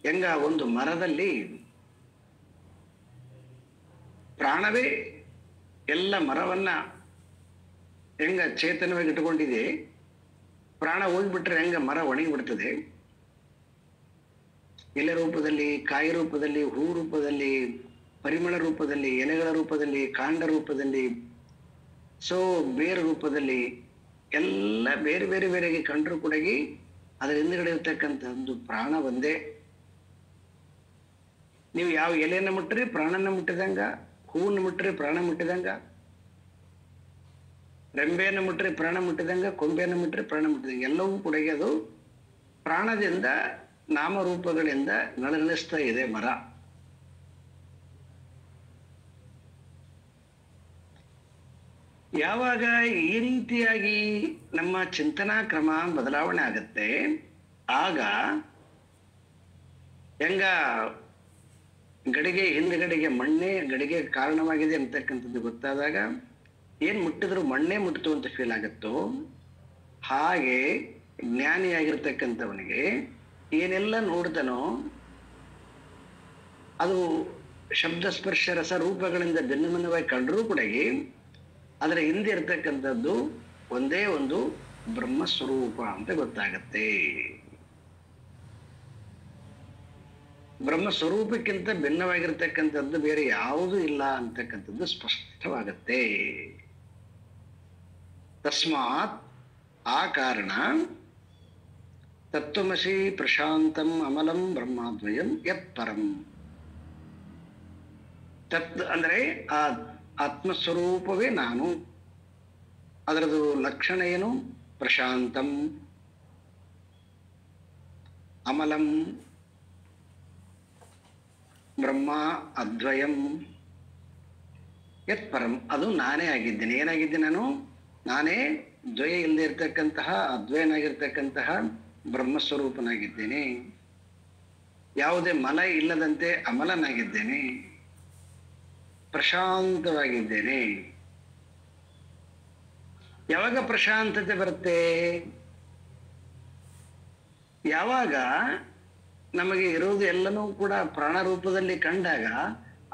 ಹೆಂಗ ಒಂದು ಮರದಲ್ಲಿ ಪ್ರಾಣವೇ ಎಲ್ಲ ಮರವನ್ನ ಹೆಂಗ ಚೇತನವಾಗಿ ಇಟ್ಟುಕೊಂಡಿದೆ, ಪ್ರಾಣ ಹೋಗ್ಬಿಟ್ರೆ ಹೆಂಗ ಮರ ಒಣಗಿಬಿಡ್ತದೆ, ಎಲೆ ರೂಪದಲ್ಲಿ, ಕಾಯಿ ರೂಪದಲ್ಲಿ, ಹೂ ರೂಪದಲ್ಲಿ, ಪರಿಮಳ ರೂಪದಲ್ಲಿ, ಎಲೆಗಳ ರೂಪದಲ್ಲಿ, ಕಾಂಡ ರೂಪದಲ್ಲಿ, ಸೊ ಬೇರೆ ರೂಪದಲ್ಲಿ, ಎಲ್ಲ ಬೇರೆ ಬೇರೆ ಬೇರೆಗೆ ಕಂಡ್ರು ಕೂಡ ಅದರ ಹಿಂದುಗಡೆ ಇರ್ತಕ್ಕಂಥ ಒಂದು ಪ್ರಾಣ ಒಂದೇ. ನೀವು ಯಾವ ಎಲೆಯನ್ನು ಮುಟ್ಟ್ರಿ ಪ್ರಾಣನ ಮುಟ್ಟಿದಂಗ, ಹೂವನ್ನು ಮುಟ್ಟ್ರಿ ಪ್ರಾಣ ಮುಟ್ಟಿದಂಗ, ರೆಂಬೆಯನ್ನು ಮುಟ್ಟ್ರಿ ಪ್ರಾಣ ಮುಟ್ಟಿದಂಗ, ಕೊಂಬೆಯನ್ನು ಮುಟ್ಟ್ರಿ ಪ್ರಾಣ ಮುಟ್ಟಿದಂಗ, ಎಲ್ಲವೂ ಕೂಡ ಅದು ಪ್ರಾಣದಿಂದ, ನಾಮರೂಪಗಳಿಂದ ನಳನಳಿಸ್ತಾ ಇದೆ ಮರ. ಯಾವಾಗ ಈ ರೀತಿಯಾಗಿ ನಮ್ಮ ಚಿಂತನಾ ಕ್ರಮ ಬದಲಾವಣೆ ಆಗತ್ತೆ, ಆಗ ಹೆಂಗ ಗಡಿಗೆ ಹಿಂದ್ಗಡೆಗೆ ಮಣ್ಣೆ ಗಡಿಗೆ ಕಾರಣವಾಗಿದೆ ಅಂತಕ್ಕಂಥದ್ದು ಗೊತ್ತಾದಾಗ ಏನ್ ಮುಟ್ಟಿದ್ರು ಮಣ್ಣೆ ಮುಟ್ಟಿತು ಅಂತ ಫೀಲ್ ಆಗುತ್ತೋ, ಹಾಗೆ ಜ್ಞಾನಿಯಾಗಿರ್ತಕ್ಕಂಥವನಿಗೆ ಏನೆಲ್ಲ ನೋಡ್ತಾನೋ ಅದು ಶಬ್ದ ಸ್ಪರ್ಶ ರಸ ರೂಪಗಳಿಂದ ಭಿನ್ನವಾಗಿ ಕಂಡರೂ ಕೂಡ ಅದರ ಹಿಂದೆ ಇರ್ತಕ್ಕಂಥದ್ದು ಒಂದೇ ಒಂದು ಬ್ರಹ್ಮಸ್ವರೂಪ ಅಂತ ಗೊತ್ತಾಗತ್ತೆ. ಬ್ರಹ್ಮ ಸ್ವರೂಪಕ್ಕಿಂತ ಭಿನ್ನವಾಗಿರ್ತಕ್ಕಂಥದ್ದು ಬೇರೆ ಯಾವುದೂ ಇಲ್ಲ ಅಂತಕ್ಕಂಥದ್ದು ಸ್ಪಷ್ಟವಾಗತ್ತೆ. ತಸ್ಮಾತ್ ಆ ಕಾರಣ ತತ್ವಮಸಿ ಪ್ರಶಾಂತಂ ಅಮಲಂ ಬ್ರಹ್ಮಾದ್ವಯಂ ಯತ್ ಪರಂ. ತತ್ ಅಂದ್ರೆ ಆ ಆತ್ಮಸ್ವರೂಪವೇ ನಾನು. ಅದರದು ಲಕ್ಷಣ ಏನು? ಪ್ರಶಾಂತಂ, ಅಮಲಂ, ಬ್ರಹ್ಮ ಅದ್ವಯಂ ಯತ್ ಪರಂ. ಅದು ನಾನೇ ಆಗಿದ್ದೇನೆ. ಏನಾಗಿದ್ದೀನಿ ನಾನು? ನಾನೇ ದ್ವಯ ಇಲ್ಲದೆ ಇರ್ತಕ್ಕಂತಹ ಅದ್ವಯನಾಗಿರ್ತಕ್ಕಂತಹ ಬ್ರಹ್ಮಸ್ವರೂಪನಾಗಿದ್ದೇನೆ. ಯಾವುದೇ ಮಲ ಇಲ್ಲದಂತೆ ಅಮಲನಾಗಿದ್ದೇನೆ, ಪ್ರಶಾಂತವಾಗಿದ್ದೇನೆ. ಯಾವಾಗ ಪ್ರಶಾಂತತೆ ಬರುತ್ತೆ? ಯಾವಾಗ ನಮಗೆ ಇರೋದು ಎಲ್ಲನೂ ಕೂಡ ಪ್ರಾಣ ರೂಪದಲ್ಲಿ ಕಂಡಾಗ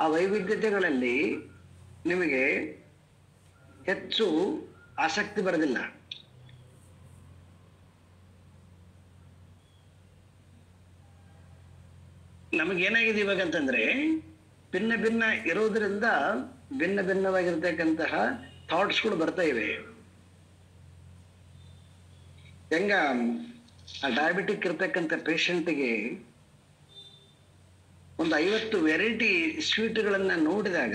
ಆ ವೈವಿಧ್ಯತೆಗಳಲ್ಲಿ ನಿಮಗೆ ಹೆಚ್ಚು ಆಸಕ್ತಿ ಬರೋದಿಲ್ಲ. ನಮಗೇನಾಗಿದೆ ಇವಾಗ ಅಂತಂದ್ರೆ, ಭಿನ್ನ ಭಿನ್ನ ಇರೋದ್ರಿಂದ ಭಿನ್ನ ಭಿನ್ನವಾಗಿರ್ತಕ್ಕಂತಹ ಥಾಟ್ಸ್ಗಳು ಬರ್ತಾ ಇವೆ. ಹೆಂಗ ಆ ಡಯಾಬಿಟಿಕ್ ಇರ್ತಕ್ಕಂಥ ಪೇಷಂಟ್ಗೆ ಒಂದು 50 ವೆರೈಟಿ ಸ್ವೀಟ್ಗಳನ್ನ ನೋಡಿದಾಗ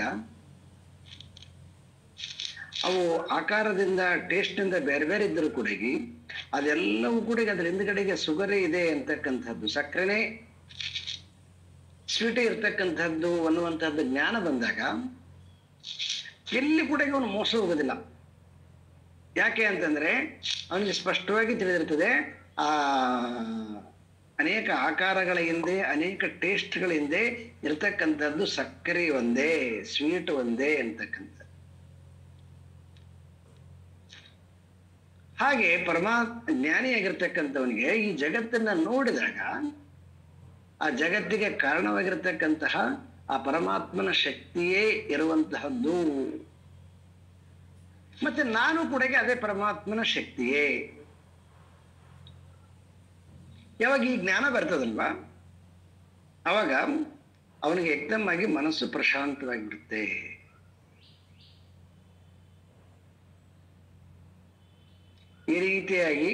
ಅವು ಆಕಾರದಿಂದ ಟೇಸ್ಟ್ನಿಂದ ಬೇರೆ ಬೇರೆ ಇದ್ದರೂ ಕೂಡ ಅದೆಲ್ಲವೂ ಕೂಡ ಅದ್ರ ಹಿಂದ್ಗಡೆಗೆ ಸುಗರೇ ಇದೆ ಅಂತಕ್ಕಂಥದ್ದು, ಸಕ್ಕರೆನೇ ಸ್ವೀಟೇ ಇರ್ತಕ್ಕಂಥದ್ದು ಅನ್ನುವಂಥದ್ದು ಜ್ಞಾನ ಬಂದಾಗ ಎಲ್ಲಿ ಕೂಡ ಅವನು ಮೋಸ ಹೋಗೋದಿಲ್ಲ. ಯಾಕೆ ಅಂತಂದ್ರೆ ಅವನಿಗೆ ಸ್ಪಷ್ಟವಾಗಿ ತಿಳಿದಿರ್ತದೆ ಆ ಅನೇಕ ಆಕಾರಗಳ ಹಿಂದೆ, ಅನೇಕ ಟೇಸ್ಟ್ಗಳ ಹಿಂದೆ ಇರ್ತಕ್ಕಂಥದ್ದು ಸಕ್ಕರೆ ಒಂದೇ, ಸ್ವೀಟ್ ಒಂದೇ ಅಂತಕ್ಕಂಥ. ಹಾಗೆ ಜ್ಞಾನಿಯಾಗಿರ್ತಕ್ಕಂಥವನಿಗೆ ಈ ಜಗತ್ತನ್ನ ನೋಡಿದಾಗ ಆ ಜಗತ್ತಿಗೆ ಕಾರಣವಾಗಿರ್ತಕ್ಕಂತಹ ಆ ಪರಮಾತ್ಮನ ಶಕ್ತಿಯೇ ಇರುವಂತಹದ್ದು. ಮತ್ತೆ ನಾನು ಕೂಡ ಅದೇ ಪರಮಾತ್ಮನ ಶಕ್ತಿಯೇ. ಯಾವಾಗ ಈ ಜ್ಞಾನ ಬರ್ತದಲ್ವಾ, ಅವಾಗ ಅವನಿಗೆ ಏಕ್ದಮ್ ಆಗಿ ಮನಸ್ಸು ಪ್ರಶಾಂತವಾಗಿಬಿಡುತ್ತೆ. ಈ ರೀತಿಯಾಗಿ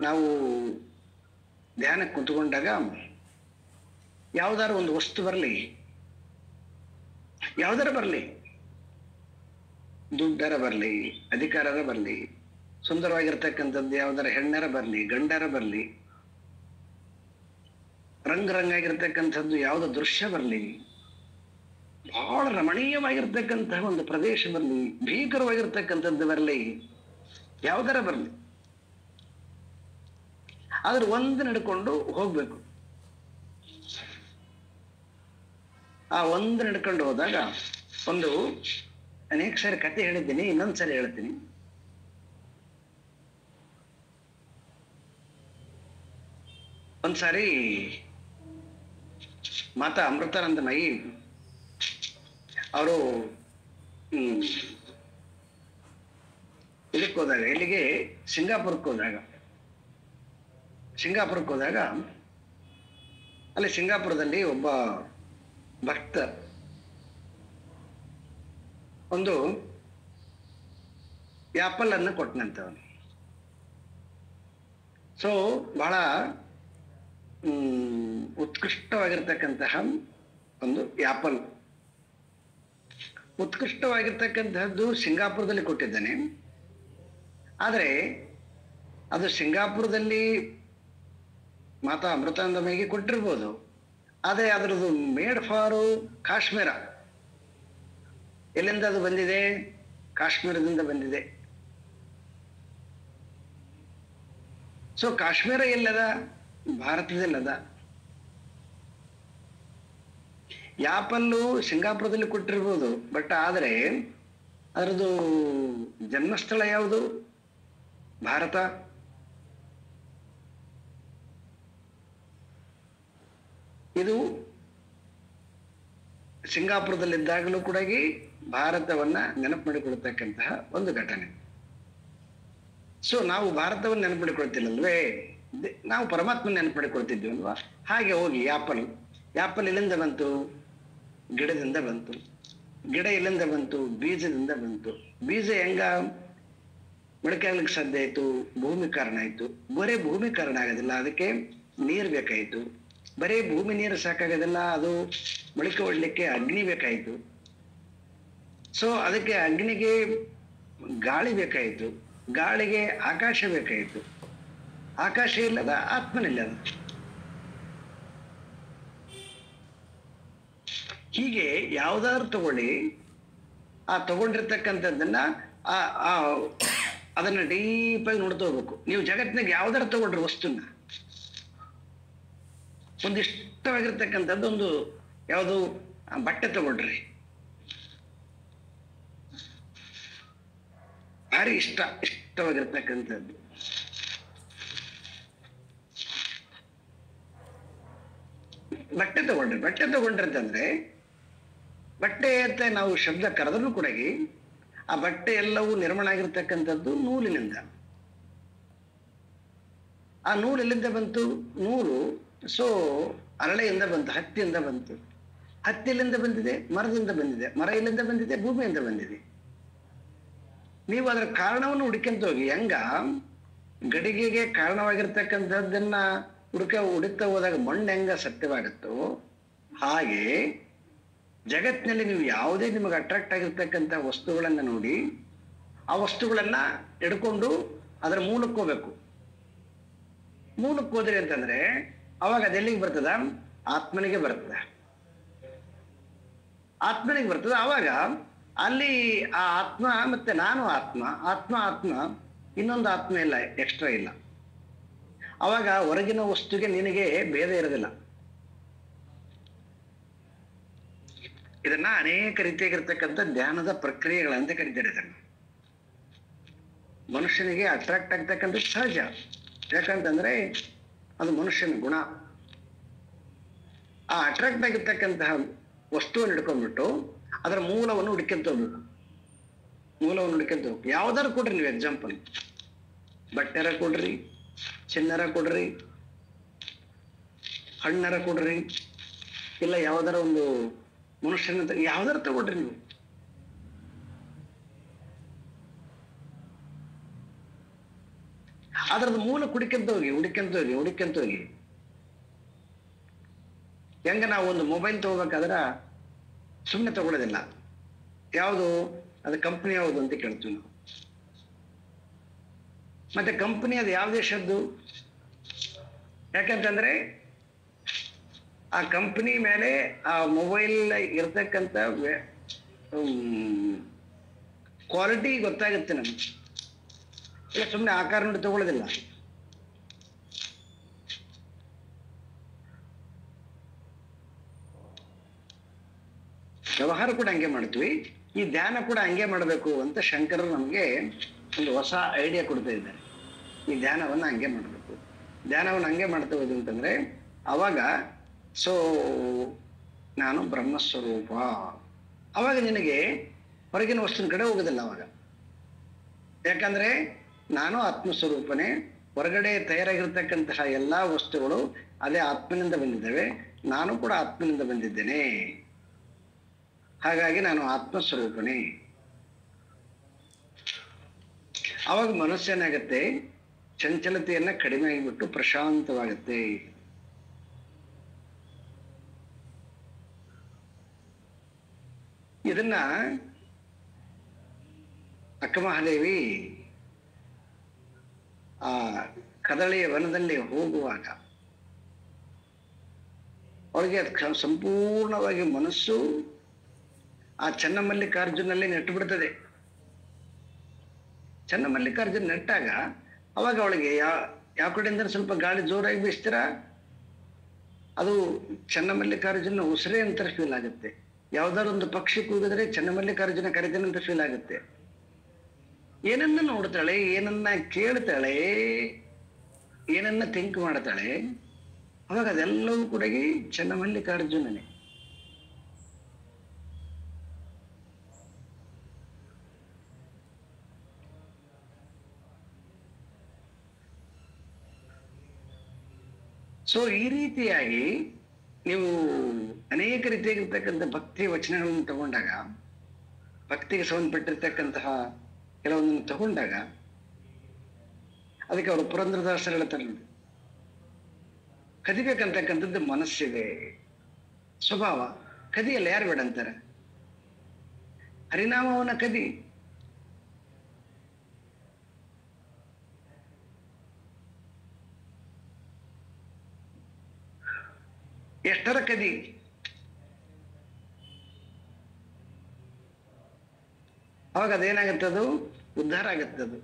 ನಾವು ಧ್ಯಾನಕ್ಕೆ ಕುತ್ಕೊಂಡಾಗ ಯಾವ್ದಾರು ಒಂದು ವಸ್ತು ಬರಲಿ, ಯಾವ್ದಾರ ಬರಲಿ, ದುಡ್ಡರ ಬರಲಿ, ಅಧಿಕಾರರ ಬರಲಿ, ಸುಂದರವಾಗಿರ್ತಕ್ಕಂಥದ್ದು ಯಾವ್ದಾರ ಹೆಣ್ಣರ ಬರಲಿ, ಗಂಡರ ಬರಲಿ, ರಂಗಾಗಿರ್ತಕ್ಕಂಥದ್ದು ಯಾವುದೋ ದೃಶ್ಯ ಬರಲಿ, ಬಹಳ ರಮಣೀಯವಾಗಿರ್ತಕ್ಕಂತಹ ಒಂದು ಪ್ರದೇಶ ಬರಲಿ, ಭೀಕರವಾಗಿರ್ತಕ್ಕಂಥದ್ದು ಬರಲಿ, ಯಾವ್ದಾರ ಬರಲಿ, ಆದ್ರೆ ಒಂದು ನಡ್ಕೊಂಡು ಹೋಗ್ಬೇಕು. ಆ ಒಂದು ನಡ್ಕೊಂಡು ಹೋದಾಗ ಒಂದು ಅನೇಕ ಸಾರಿ ಕತೆ ಹೇಳಿದ್ದೀನಿ, ಇನ್ನೊಂದ್ಸರಿ ಹೇಳ್ತೀನಿ. ಒಂದ್ಸಾರಿ ಮಾತಾ ಅಮೃತಾನಂದಮಯಿ ಅವರು ಇದಕ್ಕೆ ಹೋದಾಗ, ಇಲ್ಲಿಗೆ ಸಿಂಗಾಪುರಕ್ಕೆ ಹೋದಾಗ ಅಲ್ಲಿ ಸಿಂಗಾಪುರದಲ್ಲಿ ಒಬ್ಬ ಭಕ್ತ ಒಂದು ಆಪಲ್ ಅನ್ನು ಕೊಟ್ಟನಂತವನು. ಸೊ ಬಹಳ ಉತ್ಕೃಷ್ಟವಾಗಿರ್ತಕ್ಕಂತಹ ಒಂದು ಆಪಲ್, ಉತ್ಕೃಷ್ಟವಾಗಿರ್ತಕ್ಕಂತಹದ್ದು ಸಿಂಗಾಪುರದಲ್ಲಿ ಕೊಟ್ಟಿದ್ದಾನೆ. ಆದರೆ ಅದು ಸಿಂಗಾಪುರದಲ್ಲಿ ಮಾತಾ ಅಮೃತಾನಂದಮಯಿಗೆ ಕೊಟ್ಟಿರ್ಬೋದು, ಆದರೆ ಅದರದ್ದು ಮೇಡ್ ಫಾರು ಕಾಶ್ಮೀರ. ಎಲ್ಲಿಂದ ಅದು ಬಂದಿದೆ? ಕಾಶ್ಮೀರದಿಂದ ಬಂದಿದೆ. ಸೊ ಕಾಶ್ಮೀರ ಎಲ್ಲದ? ಭಾರತದಲ್ಲದ. ಆಪಲ್ಲು ಸಿಂಗಾಪುರದಲ್ಲಿ ಕೊಟ್ಟಿರ್ಬೋದು, ಬಟ್ ಆದರೆ ಅದರದ್ದು ಜನ್ಮಸ್ಥಳ ಯಾವುದು? ಭಾರತ. ಇದು ಸಿಂಗಾಪುರದಲ್ಲಿದ್ದಾಗಲೂ ಕೂಡ ಭಾರತವನ್ನ ನೆನಪು ಮಾಡಿಕೊಳ್ತಕ್ಕಂತಹ ಒಂದು ಘಟನೆ. ಸೊ ನಾವು ಭಾರತವನ್ನು ನೆನಪು ಮಾಡಿಕೊಳ್ತಿಲ್ಲಲ್ವೇ, ನಾವು ಪರಮಾತ್ಮ ನೆನಪು ಮಾಡಿಕೊಳ್ತಿದ್ವಿ ಅಲ್ವಾ? ಹಾಗೆ ಹೋಗಿ ಆಪಲ್ ಎಲ್ಲಿಂದ ಬಂತು? ಗಿಡದಿಂದ ಬಂತು. ಗಿಡ ಎಲ್ಲಿಂದ ಬಂತು? ಬೀಜದಿಂದ ಬಂತು. ಬೀಜ ಹೆಂಗ ಮೊಳಕೆ ಆಗ್ಲಿಕ್ಕೆ ಸಾಧ್ಯ ಆಯ್ತು? ಭೂಮಿ ಕಾರಣ ಆಯ್ತು. ಬರೇ ಭೂಮಿ ಕಾರಣ ಆಗೋದಿಲ್ಲ, ಅದಕ್ಕೆ ನೀರು ಬೇಕಾಯ್ತು. ಬರೇ ಭೂಮಿ ನೀರು ಸಾಕಾಗೋದಿಲ್ಲ, ಅದು ಮೊಳಕೆ ಹೊಡ್ಲಿಕ್ಕೆ ಅಗ್ನಿ ಬೇಕಾಯ್ತು. ಸೊ ಅದಕ್ಕೆ ಅಗ್ನಿಗೆ ಗಾಳಿ ಬೇಕಾಯಿತು, ಗಾಳಿಗೆ ಆಕಾಶ ಬೇಕಾಯಿತು. ಆಕಾಶ ಇಲ್ಲದ ಆತ್ಮನಿಲ್ಲದ. ಹೀಗೆ ಯಾವ್ದಾದ್ರು ತಗೊಳ್ಳಿ, ಆ ತಗೊಂಡಿರ್ತಕ್ಕಂಥದ್ದನ್ನ ಅದನ್ನ ಡೀಪಾಗಿ ನೋಡ್ತಾ ಹೋಗ್ಬೇಕು. ನೀವು ಜಗತ್ತಿನಾಗ ಯಾವ್ದಾರು ತಗೊಂಡ್ರಿ ವಸ್ತುನ, ಒಂದಿಷ್ಟವಾಗಿರ್ತಕ್ಕಂಥದ್ದು ಒಂದು ಯಾವುದು ಬಟ್ಟೆ ತಗೊಂಡ್ರಿ, ಭಾರಿ ಇಷ್ಟವಾಗಿರ್ತಕ್ಕಂಥದ್ದು. ಬಟ್ಟೆ ತಗೊಂಡ್ರಿ ಅಂತಂದ್ರೆ, ಬಟ್ಟೆ ಅಂತ ನಾವು ಶಬ್ದ ಕರೆದ್ರೂ ಕೂಡ ಆ ಬಟ್ಟೆ ಎಲ್ಲವೂ ನಿರ್ಮಾಣ ಆಗಿರ್ತಕ್ಕಂಥದ್ದು ನೂಲಿನಿಂದ. ಆ ನೂಲು ಎಲ್ಲಿಂದ ಬಂತು? ನೂಲು ಸೊ ಅರಳೆಯಿಂದ ಬಂತು, ಹತ್ತಿಯಿಂದ ಬಂತು. ಹತ್ತಿಲಿಂದ ಬಂದಿದೆ, ಮರದಿಂದ ಬಂದಿದೆ, ಮರ ಇಲ್ಲಿಂದ ಬಂದಿದೆ, ಭೂಮಿಯಿಂದ ಬಂದಿದೆ. ನೀವು ಅದರ ಕಾರಣವನ್ನು ಹುಡುಕಂತ ಹೋಗಿ. ಹೆಂಗ ಗಡಿಗೆಗೆ ಕಾರಣವಾಗಿರ್ತಕ್ಕಂಥದ್ದನ್ನ ಹುಡುಕ್ತಾ ಹೋದಾಗ ಮಣ್ಣು ಹೆಂಗ ಸತ್ಯವಾಗುತ್ತೋ ಹಾಗೆ ಜಗತ್ತಿನಲ್ಲಿ ನೀವು ಯಾವುದೇ ನಿಮಗೆ ಅಟ್ರಾಕ್ಟ್ ಆಗಿರ್ತಕ್ಕಂಥ ವಸ್ತುಗಳನ್ನ ನೋಡಿ ಆ ವಸ್ತುಗಳನ್ನ ಹಿಡ್ಕೊಂಡು ಅದರ ಮೂಲಕ್ಕೆ ಹೋಗ್ಬೇಕು. ಮೂಲಕ್ಕೆ ಹೋದ್ರಿ ಅಂತಂದ್ರೆ ಅವಾಗ ಅದೆಲ್ಲಿಗೆ ಬರ್ತದ? ಆತ್ಮನಿಗೆ ಬರ್ತದೆ. ಆತ್ಮನಿಗೆ ಬರ್ತದೆ. ಅವಾಗ ಅಲ್ಲಿ ಆ ಆತ್ಮ ಮತ್ತೆ ನಾನು ಆತ್ಮ, ಆತ್ಮ ಇನ್ನೊಂದು ಆತ್ಮ ಇಲ್ಲ, ಎಕ್ಸ್ಟ್ರಾ ಇಲ್ಲ. ಅವಾಗ ಹೊರಗಿನ ವಸ್ತುಗೆ ನಿನಗೆ ಭೇದ ಇರೋದಿಲ್ಲ. ಇದನ್ನ ಅನೇಕ ರೀತಿಯಾಗಿರ್ತಕ್ಕಂಥ ಧ್ಯಾನದ ಪ್ರಕ್ರಿಯೆಗಳಂತ ಕರೀತಾರೆ. ಇದನ್ನ ಮನುಷ್ಯನಿಗೆ ಅಟ್ರಾಕ್ಟ್ ಆಗ್ತಕ್ಕಂಥ ಸಹಜ. ಯಾಕಂತಂದ್ರೆ ಅದು ಮನುಷ್ಯನ ಗುಣ. ಆ ಅಟ್ರಾಕ್ಟ್ ಆಗಿರ್ತಕ್ಕಂತಹ ವಸ್ತುವನ್ನು ಹಿಡ್ಕೊಂಡ್ಬಿಟ್ಟು ಅದರ ಮೂಲವನ್ನು ಹುಡುಕ್ಯಂತ ಹೋಗ್ಬೇಕು. ಮೂಲವನ್ನು ಹುಡುಕ್ಯಂತ ಹೋಗ್ಬೇಕು. ಯಾವ್ದಾರು ಕೊಡ್ರಿ ನೀವು ಎಕ್ಸಾಂಪಲ್. ಬಟ್ಟೆರ ಕೊಡ್ರಿ, ಚಿನ್ನರ ಕೊಡ್ರಿ, ಹಣ್ಣರ ಕೊಡ್ರಿ, ಇಲ್ಲ ಯಾವ್ದಾರ ಒಂದು ಮನುಷ್ಯನ ಯಾವ್ದಾರ ತಗೊಡ್ರಿ ನೀವು. ಅದ್ರದ್ದು ಮೂಲ ಹುಡುಕ್ಯಂತ ಹೋಗಿ. ಹೆಂಗ ನಾವು ಒಂದು ಮೊಬೈಲ್ ತಗೋಬೇಕಾದ್ರೆ ಸುಮ್ಮನೆ ತಗೊಳ್ಳೋದಿಲ್ಲ. ಯಾವುದು ಅದು ಕಂಪ್ನಿ ಯಾವುದು ಅಂತ ಕೇಳ್ತೀವಿ ನಾವು. ಮತ್ತೆ ಕಂಪ್ನಿ ಅದು ಯಾವ ದೇಶದ್ದು? ಯಾಕಂತಂದ್ರೆ ಆ ಕಂಪ್ನಿ ಮೇಲೆ ಆ ಮೊಬೈಲ್ ಇರ್ತಕ್ಕಂಥ ಕ್ವಾಲಿಟಿ ಗೊತ್ತಾಗುತ್ತೆ ನಮ್ಗೆ. ಇಲ್ಲ ಸುಮ್ಮನೆ ಆಕಾರ ನೋಡಿ ತಗೊಳ್ಳೋದಿಲ್ಲ. ವ್ಯವಹಾರ ಕೂಡ ಹಂಗೆ ಮಾಡ್ತೀವಿ. ಈ ಧ್ಯಾನ ಕೂಡ ಹಂಗೆ ಮಾಡಬೇಕು ಅಂತ ಶಂಕರರು ನಮಗೆ ಒಂದು ಹೊಸ ಐಡಿಯಾ ಕೊಡ್ತಾ ಇದ್ದಾರೆ. ಈ ಧ್ಯಾನವನ್ನ ಹಂಗೆ ಮಾಡಬೇಕು. ಧ್ಯಾನವನ್ನು ಹಂಗೆ ಮಾಡ್ತಾ ಹೋದ್ವಿ ಅಂತಂದ್ರೆ ಅವಾಗ ನಾನು ಬ್ರಹ್ಮಸ್ವರೂಪ. ಅವಾಗ ನಿನಗೆ ಹೊರಗಿನ ವಸ್ತುವಿನ ಕಡೆ ಹೋಗೋದಿಲ್ಲ. ಅವಾಗ ಯಾಕಂದ್ರೆ ನಾನು ಆತ್ಮಸ್ವರೂಪನೇ. ಹೊರಗಡೆ ತಯಾರಾಗಿರ್ತಕ್ಕಂತಹ ಎಲ್ಲಾ ವಸ್ತುಗಳು ಅದೇ ಆತ್ಮನಿಂದ ಬಂದಿದ್ದಾವೆ. ನಾನು ಕೂಡ ಆತ್ಮನಿಂದ ಬಂದಿದ್ದೇನೆ. ಹಾಗಾಗಿ ನಾನು ಆತ್ಮಸ್ವರೂಪನೇ. ಅವಾಗ ಮನಸ್ಸೇನಾಗತ್ತೆ, ಚಂಚಲತೆಯನ್ನ ಕಡಿಮೆ ಆಗಿಬಿಟ್ಟು ಪ್ರಶಾಂತವಾಗತ್ತೆ. ಇದನ್ನ ಅಕ್ಕಮಹಾದೇವಿ ಆ ಕದಳಿಯ ವನದಲ್ಲಿ ಹೋಗುವಾಗ ಅವಳಿಗೆ ಸಂಪೂರ್ಣವಾಗಿ ಮನಸ್ಸು ಆ ಚನ್ನಮಲ್ಲಿಕಾರ್ಜುನಲ್ಲಿ ನೆಟ್ಟು ಬಿಡ್ತದೆ. ಚನ್ನಮಲ್ಲಿಕಾರ್ಜುನ್ ನೆಟ್ಟಾಗ ಅವಾಗ ಅವಳಿಗೆ ಯಾವ ಕಡೆಯಿಂದ ಸ್ವಲ್ಪ ಗಾಳಿ ಜೋರಾಗಿ ಬೀಸ್ತೀರ, ಅದು ಚನ್ನಮಲ್ಲಿಕಾರ್ಜುನ ಉಸಿರೇ ಅಂತ ಫೀಲ್ ಆಗುತ್ತೆ. ಯಾವ್ದಾದ್ರು ಒಂದು ಪಕ್ಷಿ ಕೂಗಿದ್ರೆ ಚನ್ನಮಲ್ಲಿಕಾರ್ಜುನ ಕರೆತೇನೆ ಅಂತ ಫೀಲ್ ಆಗುತ್ತೆ. ಏನನ್ನ ನೋಡ್ತಾಳೆ, ಏನನ್ನ ಕೇಳ್ತಾಳೆ, ಏನನ್ನ ಥಿಂಕ್ ಮಾಡ್ತಾಳೆ, ಅವಾಗ ಅದೆಲ್ಲವೂ ಕೂಡ ಚನ್ನಮಲ್ಲಿಕಾರ್ಜುನನೇ. ಈ ರೀತಿಯಾಗಿ ನೀವು ಅನೇಕ ರೀತಿಯಾಗಿರ್ತಕ್ಕಂಥ ಭಕ್ತಿ ವಚನಗಳನ್ನು ತಗೊಂಡಾಗ, ಭಕ್ತಿಗೆ ಸಂಬಂಧಪಟ್ಟಿರ್ತಕ್ಕಂತಹ ಕೆಲವೊಂದನ್ನು ತಗೊಂಡಾಗ ಅದಕ್ಕೆ ಅವರು ಪುರಂದರದಾಸರು ಹೇಳ್ತಾರೆ, ಕದಿಬೇಕಂತಕ್ಕಂಥದ್ದು ಮನಸ್ಸಿದೆ, ಸ್ವಭಾವ. ಕದಿಯಲ್ಲ, ಯಾರು ಬೇಡ ಅಂತಾರೆ? ಹರಿನಾಮವನ್ನ ಕದಿ. ಎಷ್ಟರ ಕದಿ. ಅವಾಗ ಅದೇನಾಗುತ್ತದು? ಉದ್ಧಾರ ಆಗುತ್ತದು.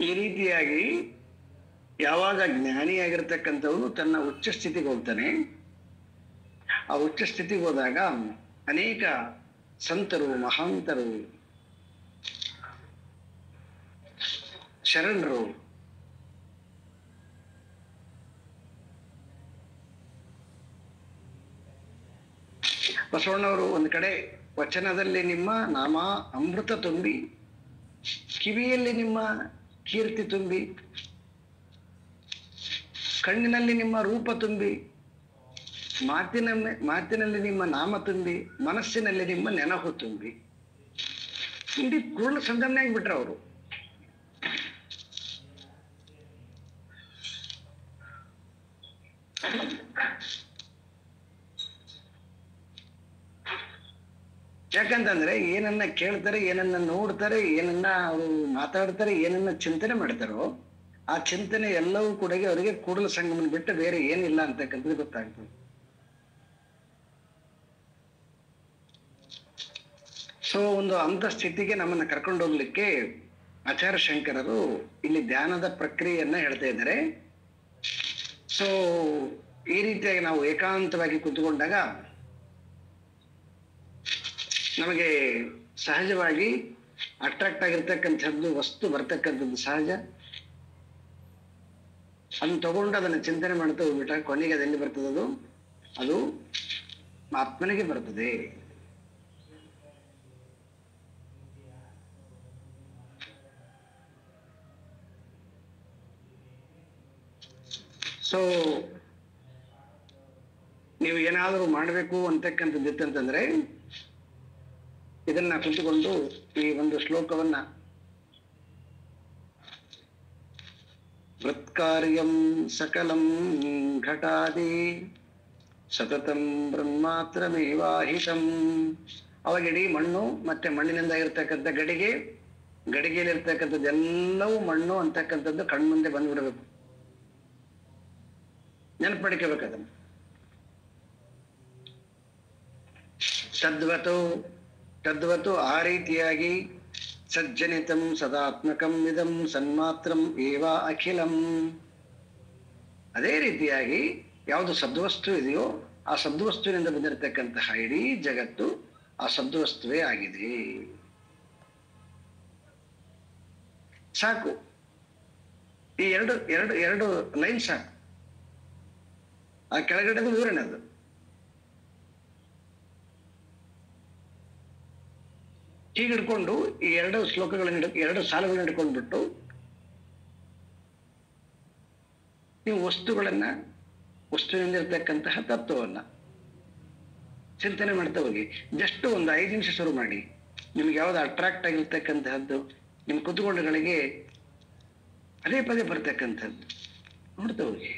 ಈ ರೀತಿಯಾಗಿ ಯಾವಾಗ ಜ್ಞಾನಿಯಾಗಿರ್ತಕ್ಕಂಥವನು ತನ್ನ ಉಚ್ಚ ಸ್ಥಿತಿಗೆ ಹೋಗ್ತಾನೆ, ಆ ಉಚ್ಚ ಸ್ಥಿತಿಗೆ ಹೋದಾಗ ಅನೇಕ ಸಂತರು, ಮಹಾಂತರು, ಶರಣರು ಬಸವಣ್ಣವರು ಒಂದು ಕಡೆ ವಚನದಲ್ಲಿ ನಿಮ್ಮ ನಾಮ ಅಮೃತ ತುಂಬಿ, ಕಿವಿಯಲ್ಲಿ ನಿಮ್ಮ ಕೀರ್ತಿ ತುಂಬಿ, ಕಣ್ಣಿನಲ್ಲಿ ನಿಮ್ಮ ರೂಪ ತುಂಬಿ, ಮಾತಿನಲ್ಲಿ ನಿಮ್ಮ ನಾಮ ತುಂಬಿ, ಮನಸ್ಸಿನಲ್ಲಿ ನಿಮ್ಮ ನೆನಹು ತುಂಬಿ, ಇಡೀ ಪೂರ್ಣ ಸಂಗಮನೆ ಆಗಿಬಿಟ್ರೆ ಅವರು. ಯಾಕಂತಂದ್ರೆ ಏನನ್ನ ಕೇಳ್ತಾರೆ, ಏನನ್ನ ನೋಡ್ತಾರೆ, ಏನನ್ನ ಅವರು ಮಾತಾಡ್ತಾರೆ, ಏನನ್ನ ಚಿಂತನೆ ಮಾಡ್ತಾರೋ ಆ ಚಿಂತನೆ ಎಲ್ಲವೂ ಕೂಡ ಅವರಿಗೆ ಕೂಡಲ ಸಂಗಮನ ಬಿಟ್ಟು ಬೇರೆ ಏನಿಲ್ಲ ಅಂತಕ್ಕಂಥದ್ದು ಗೊತ್ತಾಗ್ತದೆ. ಸೊ ಒಂದು ಅಂತ ಸ್ಥಿತಿಗೆ ನಮ್ಮನ್ನ ಕರ್ಕೊಂಡು ಹೋಗ್ಲಿಕ್ಕೆ ಆಚಾರ್ಯ ಶಂಕರರು ಇಲ್ಲಿ ಧ್ಯಾನದ ಪ್ರಕ್ರಿಯೆಯನ್ನ ಹೇಳ್ತಾ ಇದ್ದಾರೆ. ಸೊ ಈ ರೀತಿಯಾಗಿ ನಾವು ಏಕಾಂತವಾಗಿ ಕುತ್ಕೊಂಡಾಗ ನಮಗೆ ಸಹಜವಾಗಿ ಅಟ್ರಾಕ್ಟ್ ಆಗಿರ್ತಕ್ಕಂಥದ್ದು ವಸ್ತು ಬರ್ತಕ್ಕಂಥದ್ದು ಸಹಜ. ಅದನ್ನ ತಗೊಂಡು ಅದನ್ನ ಚಿಂತನೆ ಮಾಡ್ತಾ ಹೋಗ್ಬಿಟ್ಟ ಕೊನೆಗೆ ಅದೆಲ್ಲಿ ಬರ್ತದದು? ಅದು ಆತ್ಮನಿಗೆ ಬರ್ತದೆ. ಸೊ ನೀವು ಏನಾದರೂ ಮಾಡಬೇಕು ಅಂತಕ್ಕಂಥದ್ದು ಇತ್ತಂತಂದ್ರೆ ಇದನ್ನ ಕುಳಿತುಕೊಂಡು ಈ ಒಂದು ಶ್ಲೋಕವನ್ನ ವೃತ್ಕಾರ್ಯಂ ಸಕಲಂ ಘಟಾದಿ ಸತತಂ ಬ್ರಹ್ಮಾತ್ರಮೇವಾಹಿತಂ. ಅವಾಗ ಇಡೀ ಮಣ್ಣು ಮತ್ತೆ ಮಣ್ಣಿನಿಂದ ಇರ್ತಕ್ಕಂಥ ಗಡಿಗೆಯಲ್ಲಿರ್ತಕ್ಕಂಥದ್ದೆಲ್ಲವೂ ಮಣ್ಣು ಅಂತಕ್ಕಂಥದ್ದು ಕಣ್ಮುಂದೆ ಬಂದ್ಬಿಡಬೇಕು, ನೆನಪು ಮಾಡ್ಕೋಬೇಕದನ್ನ. ತದ್ವತು ಆ ರೀತಿಯಾಗಿ ಸಜ್ಜನಿತಂ ಸದಾತ್ಮಕಂ ಇದಂ ಸನ್ಮಾತ್ರಂ ಏವ ಅಖಿಲಂ. ಅದೇ ರೀತಿಯಾಗಿ ಯಾವುದು ಸದ್ವಸ್ತು ಇದೆಯೋ ಆ ಸದ್ವಸ್ತುವಿನಿಂದ ಬಂದಿರತಕ್ಕಂತಹ ಇಡೀ ಜಗತ್ತು ಆ ಸದ್ವಸ್ತುವೇ ಆಗಿದೆ. ಸಾಕು, ಈ ಎರಡು ಲೈನ್ ಸಾಕು. ಆ ಕೆಳಗಡೆದು ವಿವರಣೆದು. ಹೀಗೆ ಹಿಡ್ಕೊಂಡು ಈ ಎರಡು ಎರಡು ಸಾಲುಗಳನ್ನ ಹಿಡ್ಕೊಂಡ್ಬಿಟ್ಟು ನೀವು ವಸ್ತುವಿನಿಂದ ಇರ್ತಕ್ಕಂತಹ ತತ್ವವನ್ನ ಚಿಂತನೆ ಮಾಡ್ತಾ ಹೋಗಿ. ಜಸ್ಟ್ ಒಂದು 5 ನಿಮಿಷ ಶುರು ಮಾಡಿ. ನಿಮ್ಗೆ ಯಾವ್ದು ಅಟ್ರಾಕ್ಟ್ ಆಗಿರ್ತಕ್ಕಂತಹದ್ದು ನಿಮ್ ಕುತೂಹಲಗಳಿಗೆ ಪದೇ ಪದೇ ಬರ್ತಕ್ಕಂಥದ್ದು ನೋಡ್ತಾ ಹೋಗಿ.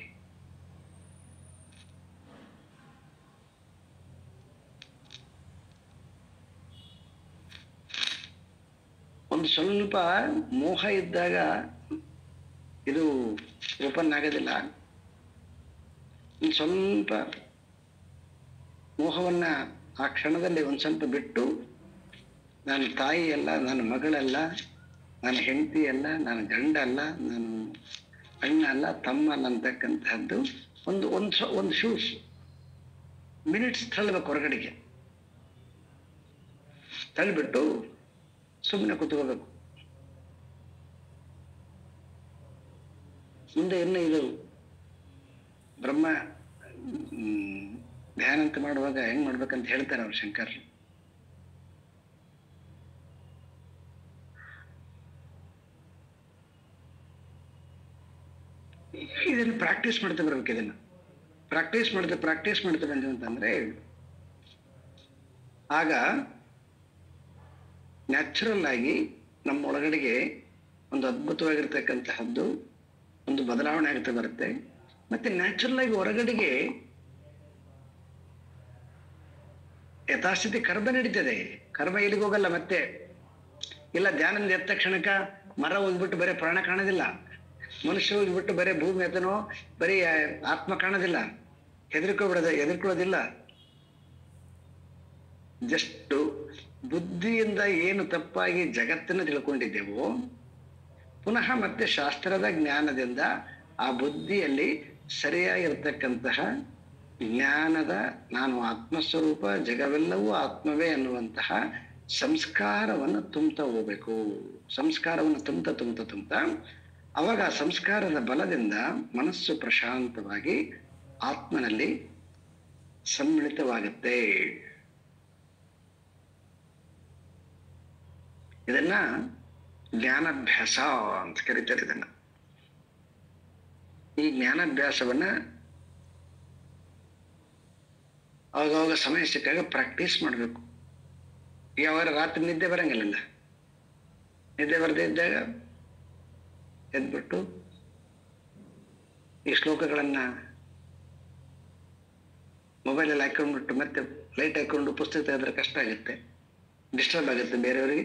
ಒಂದು ಸ್ವಲ್ಪ ಮೋಹ ಇದ್ದಾಗ ಇದು ಓಪನ್ ಆಗೋದಿಲ್ಲ. ಒಂದು ಸ್ವಲ್ಪ ಮೋಹವನ್ನ ಆ ಕ್ಷಣದಲ್ಲಿ ಒಂದು ಸ್ವಲ್ಪ ಬಿಟ್ಟು, ನಾನು ತಾಯಿ ಅಲ್ಲ, ನಾನು ಮಗಳಲ್ಲ, ನಾನು ಹೆಂಡತಿ ಅಲ್ಲ, ನಾನು ಗಂಡ ಅಲ್ಲ, ನಾನು ಅಣ್ಣ ಅಲ್ಲ, ತಮ್ಮ ಅಲ್ಲ ಅಂತಕ್ಕಂತಹದ್ದು ಒಂದು ಶೂಸ್ ಮಿನಿಟ್ಸ್ ತಳ್ಳಬೇಕು ಹೊರಗಡೆಗೆ. ತಳ್ಳಿಬಿಟ್ಟು ಸುಮ್ಮನೆ ಕೂತ್ಕೋಬೇಕು. ಮುಂದೆ ಇನ್ನು ಇದು ಬ್ರಹ್ಮ ಧ್ಯಾನ ಅಂತ ಮಾಡುವಾಗ ಹೆಂಗ್ ಮಾಡ್ಬೇಕಂತ ಹೇಳ್ತಾರೆ ಅವ್ರು ಶಂಕರ್. ಇದನ್ನು ಪ್ರಾಕ್ಟೀಸ್ ಮಾಡ್ತಾ ಬರ್ಬೇಕು. ಇದನ್ನ ಪ್ರಾಕ್ಟೀಸ್ ಮಾಡ್ತಾ ಬಂದ್ವಿ ಅಂತಂದ್ರೆ ಆಗ ನ್ಯಾಚುರಲ್ ಆಗಿ ನಮ್ಮ ಒಳಗಡೆಗೆ ಒಂದು ಅದ್ಭುತವಾಗಿರ್ತಕ್ಕಂತಹದ್ದು ಒಂದು ಬದಲಾವಣೆ ಆಗ್ತಾ ಬರುತ್ತೆ. ಮತ್ತೆ ನ್ಯಾಚುರಲ್ ಆಗಿ ಹೊರಗಡೆಗೆ ಯಥಾಸ್ಥಿತಿ ಕರ್ಮ ನಡೀತದೆ. ಕರ್ಮ ಎಲ್ಲಿಗೆ ಹೋಗಲ್ಲ. ಮತ್ತೆ ಇಲ್ಲ ಧ್ಯಾನದಿಂದ ಎದ್ದ ತಕ್ಷಣಕ್ಕ ಮರ ಹೋಗ್ಬಿಟ್ಟು ಬರೀ ಪ್ರಾಣ ಕಾಣೋದಿಲ್ಲ, ಮನುಷ್ಯ ಹೋಗ್ಬಿಟ್ಟು ಬರೀ ಭೂಮಿ ಎತ್ತನೋ ಬರೀ ಆತ್ಮ ಕಾಣೋದಿಲ್ಲ, ಹೆದರ್ಕೊಳ್ಳೋದಿಲ್ಲ. ಜಸ್ಟ್ ಬುದ್ಧಿಯಿಂದ ಏನು ತಪ್ಪಾಗಿ ಜಗತ್ತನ್ನು ತಿಳ್ಕೊಂಡಿದ್ದೆವೋ ಪುನಃ ಮತ್ತೆ ಶಾಸ್ತ್ರದ ಜ್ಞಾನದಿಂದ ಆ ಬುದ್ಧಿಯಲ್ಲಿ ಸರಿಯಾಗಿರ್ತಕ್ಕಂತಹ ಜ್ಞಾನದ ನಾನು ಆತ್ಮಸ್ವರೂಪ, ಜಗವೆಲ್ಲವೂ ಆತ್ಮವೇ ಅನ್ನುವಂತಹ ಸಂಸ್ಕಾರವನ್ನು ತುಂಬ್ತಾ ಹೋಗ್ಬೇಕು. ಸಂಸ್ಕಾರವನ್ನು ತುಂಬ್ತಾ ಅವಾಗ ಆ ಸಂಸ್ಕಾರದ ಬಲದಿಂದ ಮನಸ್ಸು ಪ್ರಶಾಂತವಾಗಿ ಆತ್ಮನಲ್ಲಿ ಸಮ್ಮಿಳಿತವಾಗುತ್ತೆ. ಇದನ್ನ ಜ್ಞಾನಾಭ್ಯಾಸ ಅಂತ ಕರೀತಾರೆ ಇದನ್ನ. ಈ ಜ್ಞಾನಾಭ್ಯಾಸವನ್ನ ಅವಾಗವಾಗ ಸಮಯ ಸಿಕ್ಕಾಗ ಪ್ರಾಕ್ಟೀಸ್ ಮಾಡಬೇಕು. ಯಾವಾಗ ರಾತ್ರಿ ನಿದ್ದೆ ಬರಂಗಿಲ್ಲ, ನಿದ್ದೆ ಬರದೇ ಇದ್ದಾಗ ಎದ್ಬಿಟ್ಟು ಈ ಶ್ಲೋಕಗಳನ್ನ ಮೊಬೈಲಲ್ಲಿ ಹಾಕೊಂಡ್ಬಿಟ್ಟು ಮತ್ತೆ ಲೈಟ್ ಹಾಕೊಂಡು ಪುಸ್ತಕ ತೆಗೆದ್ರೆ ಕಷ್ಟ ಆಗುತ್ತೆ, ಡಿಸ್ಟರ್ಬ್ ಆಗುತ್ತೆ ಬೇರೆಯವರಿಗೆ.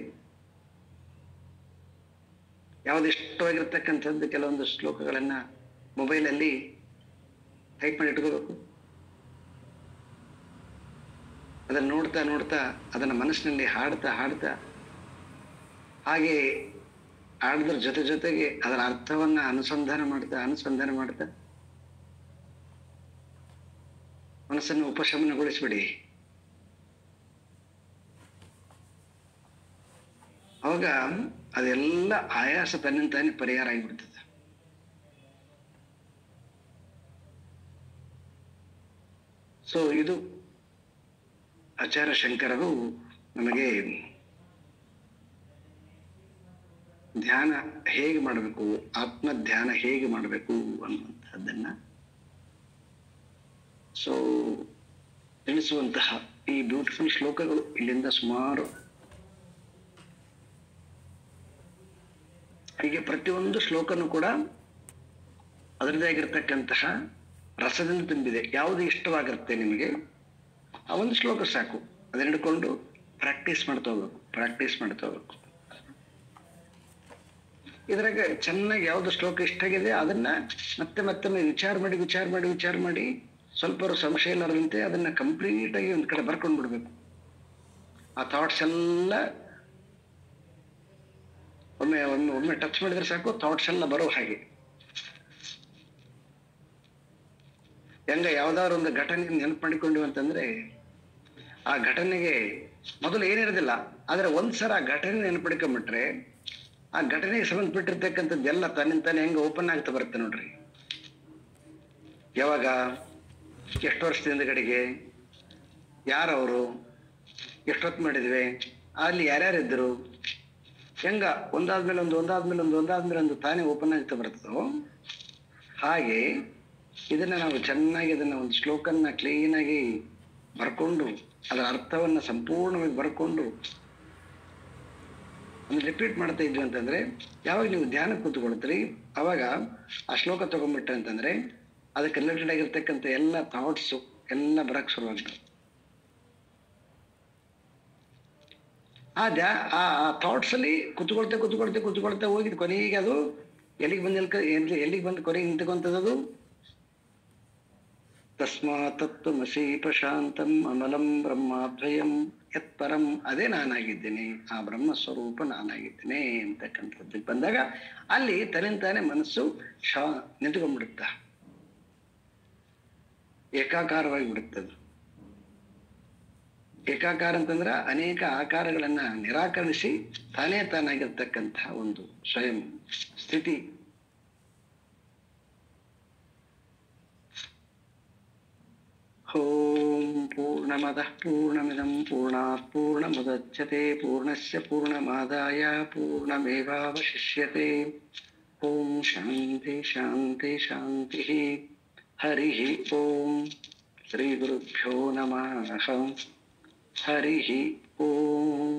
ಯಾವ್ದು ಇಷ್ಟವಾಗಿರ್ತಕ್ಕಂಥದ್ದು ಕೆಲವೊಂದು ಶ್ಲೋಕಗಳನ್ನ ಮೊಬೈಲಲ್ಲಿ ಟೈಪ್ ಮಾಡಿ ಇಟ್ಕೋಬೇಕು. ಅದನ್ನು ನೋಡ್ತಾ ನೋಡ್ತಾ ಅದನ್ನ ಮನಸ್ಸಿನಲ್ಲಿ ಹಾಡ್ತಾ ಹಾಡ್ತಾ ಹಾಗೆ ಹಾಡಿದ್ರ ಜೊತೆ ಜೊತೆಗೆ ಅದರ ಅರ್ಥವನ್ನ ಅನುಸಂಧಾನ ಮಾಡ್ತಾ ಮನಸ್ಸನ್ನು ಉಪಶಮನಗೊಳಿಸ್ಬಿಡಿ. ಅವಾಗ ಅದೆಲ್ಲ ಆಯಾಸ ತನ್ನಿಂತಾನೆ ಪರಿಹಾರ ಆಗಿಬಿಡ್ತದೆ. ಸೊ ಇದು ಆಚಾರ್ಯ ಶಂಕರರು ನಮಗೆ ಧ್ಯಾನ ಹೇಗೆ ಮಾಡಬೇಕು, ಆತ್ಮ ಧ್ಯಾನ ಹೇಗೆ ಮಾಡಬೇಕು ಅನ್ನುವಂತಹದ್ದನ್ನ ಸೊ ತಿಳಿಸುವಂತಹ ಈ ಬ್ಯೂಟಿಫುಲ್ ಶ್ಲೋಕಗಳು ಇಲ್ಲಿಂದ ಸುಮಾರು ಹೀಗೆ ಪ್ರತಿಯೊಂದು ಶ್ಲೋಕನೂ ಕೂಡ ಅದರದೇ ಆಗಿರ್ತಕ್ಕಂತಹ ರಸದಿಂದ ತುಂಬಿದೆ. ಯಾವುದು ಇಷ್ಟವಾಗಿರುತ್ತೆ ನಿಮಗೆ ಆ ಒಂದು ಶ್ಲೋಕ ಸಾಕು, ಅದನ್ನ ಹಿಡ್ಕೊಂಡು ಪ್ರಾಕ್ಟೀಸ್ ಮಾಡ್ತಾ ಹೋಗ್ಬೇಕು. ಇದ್ರಾಗ ಚೆನ್ನಾಗಿ ಯಾವ್ದು ಶ್ಲೋಕ ಇಷ್ಟ ಆಗಿದೆ ಅದನ್ನ ಮತ್ತೊಮ್ಮೆ ವಿಚಾರ ಮಾಡಿ ಸ್ವಲ್ಪ ಸಂಶಯ ಇಲ್ಲದಂತೆ ಅದನ್ನ ಕಂಪ್ಲೀಟ್ ಆಗಿ ಒಂದ್ ಕಡೆ ಬರ್ಕೊಂಡ್ ಬಿಡ್ಬೇಕು. ಆ ಥಾಟ್ಸ್ ಎಲ್ಲ ಒಮ್ಮೆ ಟಚ್ ಮಾಡಿದ್ರೆ ಸಾಕು, ಥಾಟ್ಸ್ ಎಲ್ಲ ಬರೋ ಹಾಗೆ. ಯಾವ್ದಾದ್ರು ಒಂದು ಘಟನೆ ನೆನಪು ಮಾಡಿಕೊಂಡಿವಿ ಅಂತಂದ್ರೆ ಆ ಘಟನೆಗೆ ಮೊದಲು ಏನಿರೋದಿಲ್ಲ, ಆದ್ರೆ ಒಂದ್ಸಲ ಆ ಘಟನೆ ನೆನಪಡ್ಕೊಂಡ್ಬಿಟ್ರೆ ಆ ಘಟನೆಗೆ ಸಂಬಂಧಪಟ್ಟಿರ್ತಕ್ಕಂಥದ್ದೆಲ್ಲ ತನ್ನಿಂತಾನೆ ಹೆಂಗ ಓಪನ್ ಆಗ್ತಾ ಬರುತ್ತೆ ನೋಡ್ರಿ. ಯಾವಾಗ, ಎಷ್ಟು ವರ್ಷದಿಂದ ಕಡೆಗೆ, ಯಾರವರು, ಎಷ್ಟೊತ್ತು ಮಾಡಿದ್ವಿ, ಅಲ್ಲಿ ಯಾರ್ಯಾರಿದ್ರು, ಹೆಂಗ ಒಂದಾದ್ಮೇಲೆ ಒಂದು ತಾನೇ ಓಪನ್ ಆಗ್ತಾ ಬರ್ತದೋ ಹಾಗೆ ಇದನ್ನ ನಾವು ಚೆನ್ನಾಗಿ ಒಂದು ಶ್ಲೋಕನ್ನ ಕ್ಲೀನ್ ಆಗಿ ಬರ್ಕೊಂಡು ಅದರ ಅರ್ಥವನ್ನ ಸಂಪೂರ್ಣವಾಗಿ ಬರ್ಕೊಂಡು ರಿಪೀಟ್ ಮಾಡ್ತಾ ಇದ್ವಿ ಅಂತಂದ್ರೆ ಯಾವಾಗ ನೀವು ಧ್ಯಾನ ಕೂತ್ಕೊಳ್ತೀರಿ ಅವಾಗ ಆ ಶ್ಲೋಕ ತಗೊಂಡ್ಬಿಟ್ರೆ ಅಂತಂದ್ರೆ ಅದಕ್ಕೆ ರಿಲೇಟೆಡ್ ಆಗಿರ್ತಕ್ಕಂಥ ಎಲ್ಲ ಥಾಟ್ಸು ಎಲ್ಲ ಬರಕ್ ಶುರುವಾಗ್ತದೆ. ಆ ಥಾಟ್ಸ್ ಅಲ್ಲಿ ಕುತ್ಕೊಳ್ತಾ ಹೋಗಿ ಕೊನೆಗೆ ಅದು ಎಲ್ಲಿಗೆ ಬಂದು ಕೊನೆಗೆ ನಿಂತ್ಕೊಂತದ್ದು. ತಸ್ಮಾತ್ತತ್ವಮಸಿ ಪ್ರಶಾಂತಂ ಅಮಲಂ ಬ್ರಹ್ಮಾದ್ವಯಂ ಯತ್ಪರಂ, ಅದೇ ನಾನಾಗಿದ್ದೇನೆ, ಆ ಬ್ರಹ್ಮ ಸ್ವರೂಪ ನಾನಾಗಿದ್ದೇನೆ ಅಂತಕ್ಕಂಥದ್ದಕ್ಕೆ ಬಂದಾಗ ಅಲ್ಲಿ ತನ್ನಿಂತಾನೆ ಮನಸ್ಸು ನಿಂತ್ಕೊಂಡ್ಬಿಡುತ್ತ, ಏಕಾಕಾರವಾಗಿ ಬಿಡುತ್ತದು. ಏಕಾಕಾರ ಅಂತಂದ್ರ ಅನೇಕ ಆಕಾರಗಳನ್ನ ನಿರಾಕರಿಸಿ ತಾನಾಗಿರ್ತಕ್ಕಂತಹ ಒಂದು ಸ್ವಯಂ ಸ್ಥಿತಿ. ಓಂ ಪೂರ್ಣಮದಃ ಪೂರ್ಣಮಿದಂ ಪೂರ್ಣಾತ್ ಪೂರ್ಣಮುದಚ್ಯತೆ ಪೂರ್ಣಸ್ಯ ಪೂರ್ಣಮಾದಾಯ ಪೂರ್ಣಮೇವಾವಶಿಷ್ಯತೆ. ಓಂ ಶಾಂತಿ ಶಾಂತಿ ಶಾಂತಿ. ಹರಿ ಓಂ. ಶ್ರೀ ಗುರುಭ್ಯೋ ನಮಃ. ಹರಿ ಓಂ.